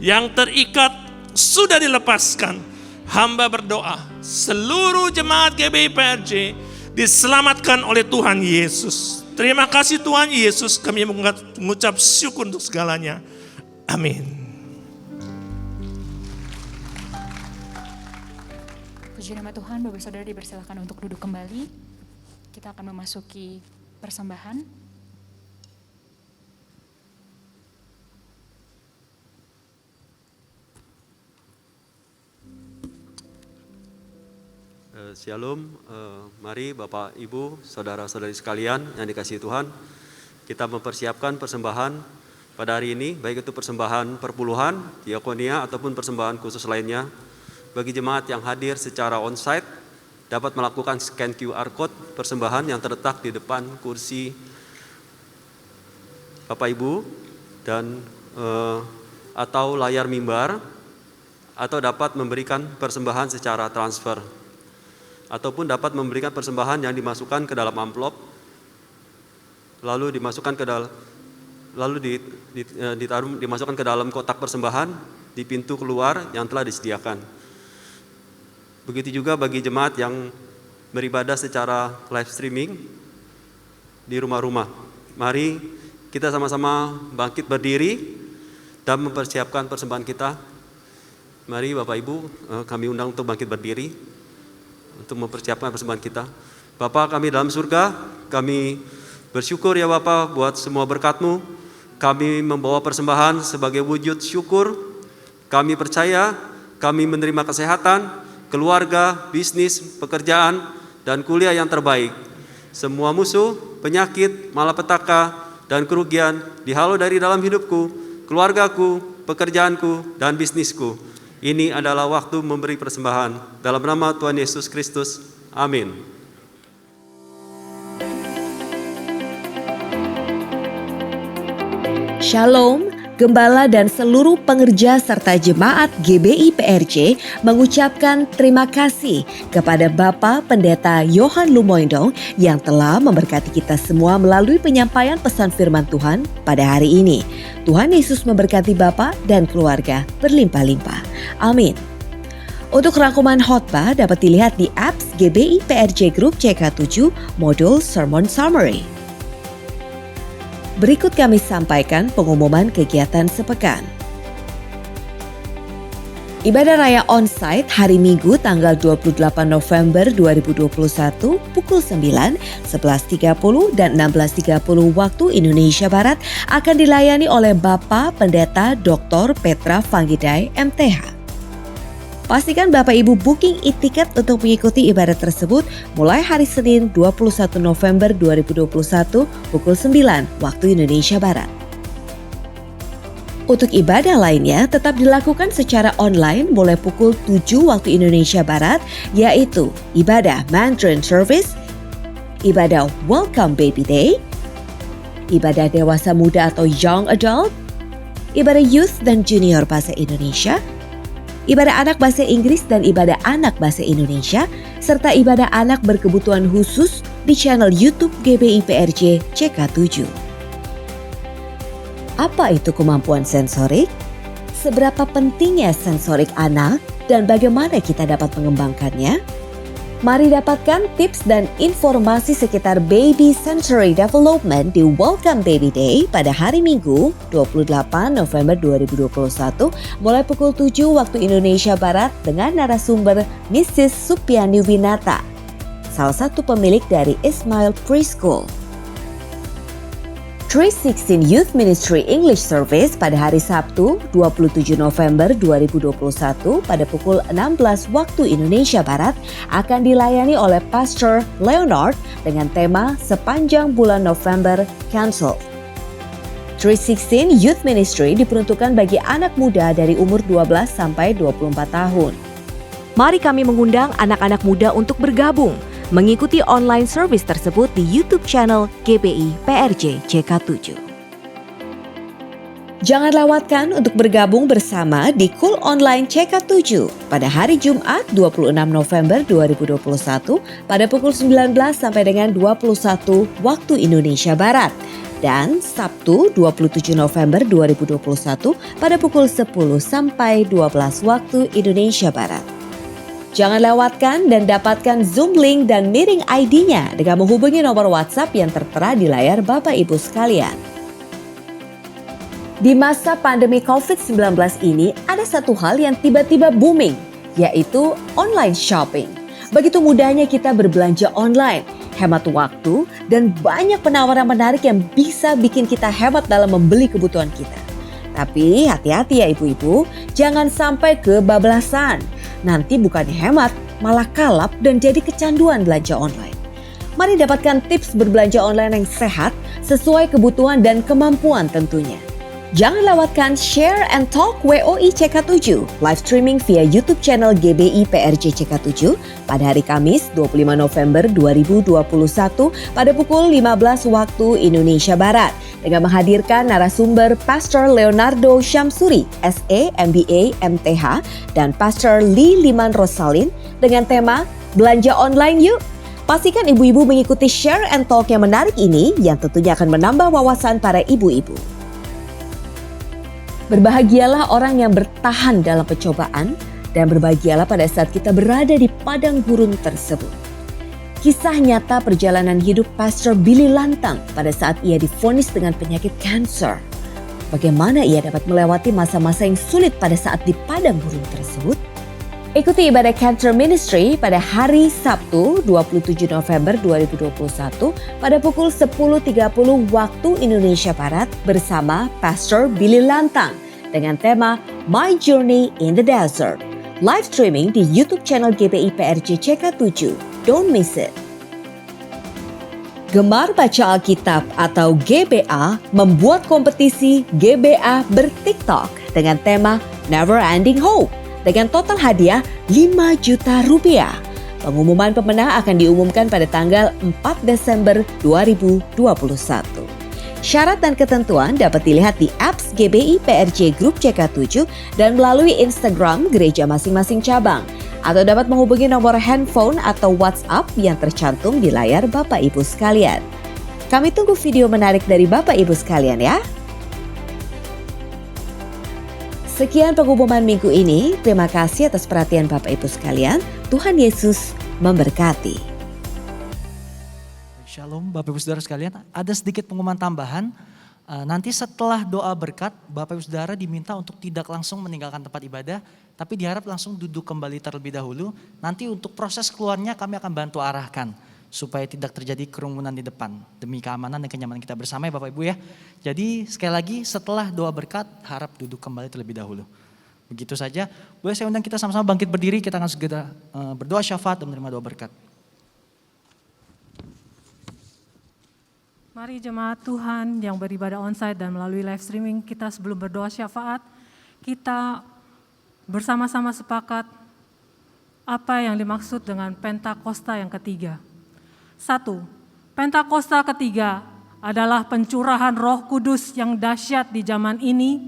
yang terikat sudah dilepaskan. Hamba berdoa, seluruh jemaat GBI PRJ diselamatkan oleh Tuhan Yesus. Terima kasih Tuhan Yesus, kami mengucap syukur untuk segalanya. Amin. Puji nama Tuhan, Bapak Saudara dipersilakan untuk duduk kembali. Kita akan memasuki persembahan. Shalom, mari Bapak, Ibu, Saudara-saudari sekalian yang dikasihi Tuhan. Kita mempersiapkan persembahan pada hari ini, baik itu persembahan perpuluhan, diakonia, ataupun persembahan khusus lainnya. Bagi jemaat yang hadir secara onsite, dapat melakukan scan QR Code persembahan yang terletak di depan kursi Bapak Ibu dan atau layar mimbar, atau dapat memberikan persembahan secara transfer, ataupun dapat memberikan persembahan yang dimasukkan ke dalam amplop, lalu dimasukkan ke dalam, dimasukkan ke dalam kotak persembahan di pintu keluar yang telah disediakan. Begitu juga bagi jemaat yang beribadah secara live streaming di rumah-rumah. Mari kita sama-sama bangkit berdiri dan mempersiapkan persembahan kita. Mari Bapak Ibu, kami undang untuk bangkit berdiri untuk mempersiapkan persembahan kita. Bapa kami dalam surga, kami bersyukur ya Bapa buat semua berkat-Mu. Kami membawa persembahan sebagai wujud syukur. Kami percaya kami menerima kesehatan, keluarga, bisnis, pekerjaan, dan kuliah yang terbaik. Semua musuh, penyakit, malapetaka, dan kerugian dihalau dari dalam hidupku, keluargaku, pekerjaanku, dan bisnisku. Ini adalah waktu memberi persembahan. Dalam nama Tuhan Yesus Kristus. Amin. Shalom, Gembala dan seluruh pengerja serta jemaat GBI PRJ mengucapkan terima kasih kepada Bapak Pendeta Johan Lumoindong yang telah memberkati kita semua melalui penyampaian pesan firman Tuhan pada hari ini. Tuhan Yesus memberkati Bapak dan keluarga berlimpah-limpah. Amin. Untuk rangkuman khotbah dapat dilihat di apps GBI PRJ Group CK7 Modul Sermon Summary. Berikut kami sampaikan pengumuman kegiatan sepekan. Ibadah Raya On-Site hari Minggu tanggal 28 November 2021 pukul 9, 11.30 dan 16.30 waktu Indonesia Barat akan dilayani oleh Bapak Pendeta Dr. Petra Vanggidai MTH. Pastikan Bapak Ibu booking e-tiket untuk mengikuti ibadah tersebut mulai hari Senin 21 November 2021 pukul 9 waktu Indonesia Barat. Untuk ibadah lainnya tetap dilakukan secara online mulai pukul 7 waktu Indonesia Barat, yaitu ibadah Mandarin Service, ibadah Welcome Baby Day, ibadah dewasa muda atau Young Adult, ibadah Youth dan Junior Bahasa Indonesia, ibadah anak bahasa Inggris dan ibadah anak bahasa Indonesia, serta ibadah anak berkebutuhan khusus di channel YouTube GBI PRJ CK7. Apa itu kemampuan sensorik? Seberapa pentingnya sensorik anak dan bagaimana kita dapat mengembangkannya? Mari dapatkan tips dan informasi sekitar baby sensory development di Welcome Baby Day pada hari Minggu 28 November 2021 mulai pukul 7 waktu Indonesia Barat dengan narasumber Mrs. Supiani Winata, salah satu pemilik dari Ismail Preschool. 316 Youth Ministry English Service pada hari Sabtu 27 November 2021 pada pukul 16 waktu Indonesia Barat akan dilayani oleh Pastor Leonard dengan tema Sepanjang Bulan November Cancel. 316 Youth Ministry diperuntukkan bagi anak muda dari umur 12 sampai 24 tahun. Mari kami mengundang anak-anak muda untuk bergabung mengikuti online service tersebut di YouTube channel GBI PRJ CK7. Jangan lewatkan untuk bergabung bersama di Cool Online CK7 pada hari Jumat 26 November 2021 pada pukul 19 sampai dengan 21 waktu Indonesia Barat dan Sabtu 27 November 2021 pada pukul 10 sampai 12 waktu Indonesia Barat. Jangan lewatkan dan dapatkan Zoom link dan meeting ID-nya dengan menghubungi nomor WhatsApp yang tertera di layar Bapak Ibu sekalian. Di masa pandemi COVID-19 ini ada satu hal yang tiba-tiba booming, yaitu online shopping. Begitu mudahnya kita berbelanja online, hemat waktu, dan banyak penawaran menarik yang bisa bikin kita hemat dalam membeli kebutuhan kita. Tapi hati-hati ya ibu-ibu, jangan sampai kebablasan. Nanti bukannya hemat, malah kalap dan jadi kecanduan belanja online. Mari dapatkan tips berbelanja online yang sehat sesuai kebutuhan dan kemampuan tentunya. Jangan lewatkan Share and Talk WOI CK7 live streaming via YouTube channel GBI PRJ CK7 pada hari Kamis 25 November 2021 pada pukul 15 waktu Indonesia Barat dengan menghadirkan narasumber Pastor Leonardo Syamsuri, SE, MBA, MTH dan Pastor Lee Liman Rosalin dengan tema Belanja Online Yuk. Pastikan ibu-ibu mengikuti Share and Talk yang menarik ini yang tentunya akan menambah wawasan para ibu-ibu. Berbahagialah orang yang bertahan dalam pencobaan dan berbahagialah pada saat kita berada di padang gurun tersebut. Kisah nyata perjalanan hidup Pastor Billy Lantang pada saat ia divonis dengan penyakit kanker. Bagaimana ia dapat melewati masa-masa yang sulit pada saat di padang gurun tersebut? Ikuti ibadah Cancer Ministry pada hari Sabtu 27 November 2021 pada pukul 10.30 waktu Indonesia Barat bersama Pastor Billy Lantang dengan tema My Journey in the Desert. Live streaming di YouTube channel GBI PRJ CK7. Don't miss it. Gemar Baca Alkitab atau GBA membuat kompetisi GBA ber-TikTok dengan tema Never Ending Hope dengan total hadiah 5 juta rupiah. Pengumuman pemenang akan diumumkan pada tanggal 4 Desember 2021. Syarat dan ketentuan dapat dilihat di apps GBI PRJ Group CK7 dan melalui Instagram gereja masing-masing cabang. Atau dapat menghubungi nomor handphone atau WhatsApp yang tercantum di layar Bapak Ibu sekalian. Kami tunggu video menarik dari Bapak Ibu sekalian ya. Sekian pengumuman minggu ini. Terima kasih atas perhatian Bapak Ibu sekalian. Tuhan Yesus memberkati. Shalom Bapak Ibu Saudara sekalian. Ada sedikit pengumuman tambahan. Nanti setelah doa berkat, Bapak Ibu Saudara diminta untuk tidak langsung meninggalkan tempat ibadah, tapi diharap langsung duduk kembali terlebih dahulu. Nanti untuk proses keluarnya kami akan bantu arahkan supaya tidak terjadi kerumunan di depan demi keamanan dan kenyamanan kita bersama ya Bapak Ibu ya. Jadi sekali lagi setelah doa berkat harap duduk kembali terlebih dahulu. Begitu saja. Boleh saya undang kita sama-sama bangkit berdiri, kita akan segera berdoa syafaat dan menerima doa berkat. Mari jemaat Tuhan yang beribadah onsite dan melalui live streaming, kita sebelum berdoa syafaat, kita bersama-sama sepakat apa yang dimaksud dengan Pentakosta yang ketiga. 1. Pentakosta ketiga adalah pencurahan Roh Kudus yang dahsyat di zaman ini,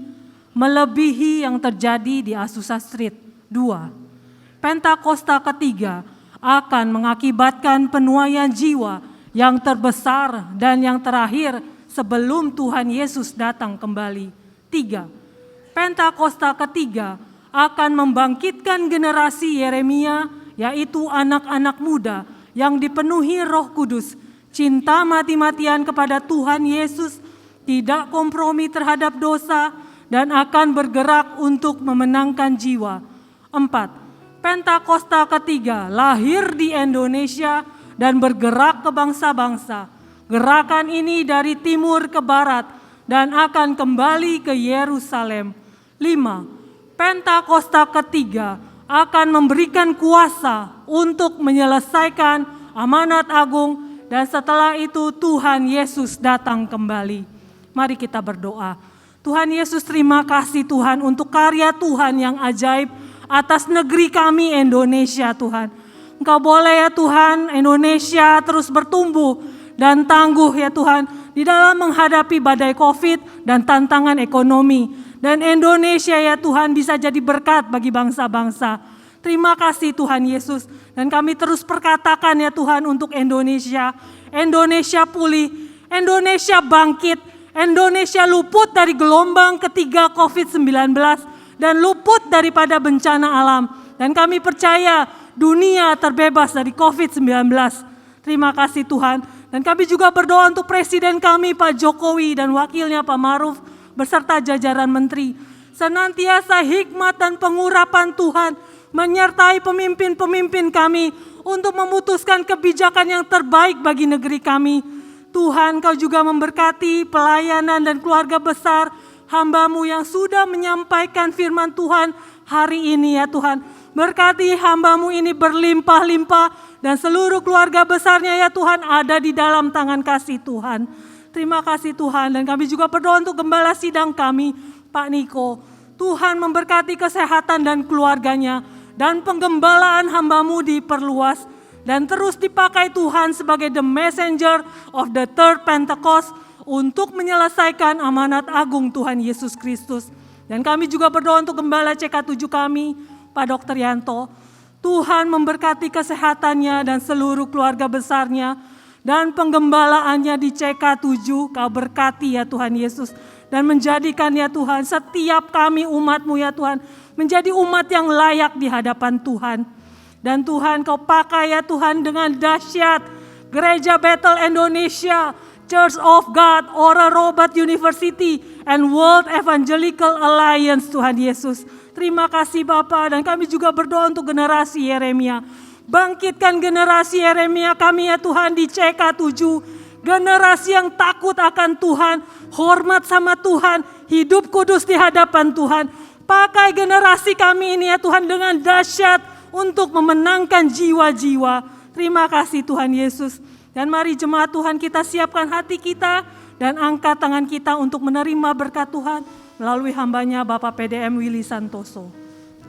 melebihi yang terjadi di Azusa Street. 2. Pentakosta ketiga akan mengakibatkan penuaian jiwa yang terbesar dan yang terakhir sebelum Tuhan Yesus datang kembali. 3. Pentakosta ketiga akan membangkitkan generasi Yeremia, yaitu anak-anak muda yang dipenuhi Roh Kudus, cinta mati-matian kepada Tuhan Yesus, tidak kompromi terhadap dosa, dan akan bergerak untuk memenangkan jiwa. 4. Pentakosta ketiga lahir di Indonesia dan bergerak ke bangsa-bangsa. Gerakan ini dari timur ke barat dan akan kembali ke Yerusalem. 5. Pentakosta ketiga akan memberikan kuasa untuk menyelesaikan amanat agung dan setelah itu Tuhan Yesus datang kembali. Mari kita berdoa. Tuhan Yesus, terima kasih Tuhan untuk karya Tuhan yang ajaib atas negeri kami Indonesia Tuhan. Engkau boleh ya Tuhan Indonesia terus bertumbuh dan tangguh ya Tuhan di dalam menghadapi badai COVID dan tantangan ekonomi. Dan Indonesia ya Tuhan bisa jadi berkat bagi bangsa-bangsa. Terima kasih Tuhan Yesus. Dan kami terus perkatakan ya Tuhan untuk Indonesia. Indonesia pulih, Indonesia bangkit, Indonesia luput dari gelombang ketiga COVID-19 dan luput daripada bencana alam. Dan kami percaya dunia terbebas dari COVID-19. Terima kasih Tuhan. Dan kami juga berdoa untuk Presiden kami Pak Jokowi dan wakilnya Pak Maruf beserta jajaran menteri. Senantiasa hikmat dan pengurapan Tuhan menyertai pemimpin-pemimpin kami untuk memutuskan kebijakan yang terbaik bagi negeri kami. Tuhan, Kau juga memberkati pelayanan dan keluarga besar hamba-Mu yang sudah menyampaikan firman Tuhan hari ini ya Tuhan. Berkati hamba-Mu ini berlimpah-limpah dan seluruh keluarga besarnya ya Tuhan ada di dalam tangan kasih Tuhan. Terima kasih Tuhan, dan kami juga berdoa untuk gembala sidang kami, Pak Niko. Tuhan memberkati kesehatan dan keluarganya, dan penggembalaan hamba-Mu diperluas, dan terus dipakai Tuhan sebagai the messenger of the third Pentecost untuk menyelesaikan amanat agung Tuhan Yesus Kristus. Dan kami juga berdoa untuk gembala CK7 kami, Pak Dr. Yanto. Tuhan memberkati kesehatannya dan seluruh keluarga besarnya, dan penggembalaannya di CK7, Kau berkati ya Tuhan Yesus. Dan menjadikan ya Tuhan setiap kami umat-Mu ya Tuhan, menjadi umat yang layak di hadapan Tuhan. Dan Tuhan Kau pakai ya Tuhan dengan dahsyat Gereja Bethel Indonesia, Church of God, Ora Robat University, and World Evangelical Alliance Tuhan Yesus. Terima kasih Bapa, dan kami juga berdoa untuk generasi Yeremia. Bangkitkan generasi Yeremia kami ya Tuhan di CK7. Generasi yang takut akan Tuhan, hormat sama Tuhan, hidup kudus di hadapan Tuhan. Pakai generasi kami ini ya Tuhan dengan dahsyat untuk memenangkan jiwa-jiwa. Terima kasih Tuhan Yesus. Dan mari jemaat Tuhan kita siapkan hati kita dan angkat tangan kita untuk menerima berkat Tuhan melalui hambanya Bapak PDM Willy Santoso.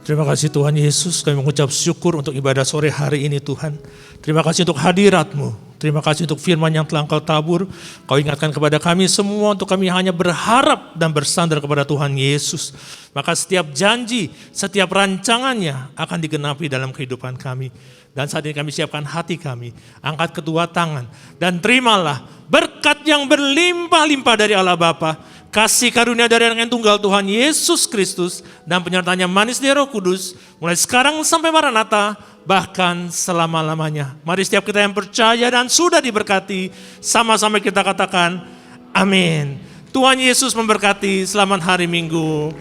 Terima kasih Tuhan Yesus, kami mengucap syukur untuk ibadah sore hari ini Tuhan. Terima kasih untuk hadirat-Mu. Terima kasih untuk firman yang telah Engkau tabur. Kau ingatkan kepada kami semua untuk kami hanya berharap dan bersandar kepada Tuhan Yesus. Maka setiap janji, setiap rancangannya akan digenapi dalam kehidupan kami. Dan saat ini kami siapkan hati kami, angkat kedua tangan. Dan terimalah berkat yang berlimpah-limpah dari Allah Bapa, kasih karunia dari Anak yang tunggal Tuhan Yesus Kristus, dan penyertaannya manis dari Roh Kudus, mulai sekarang sampai Maranatha, bahkan selama-lamanya. Mari setiap kita yang percaya dan sudah diberkati, sama-sama kita katakan, amin. Tuhan Yesus memberkati, selamat hari Minggu.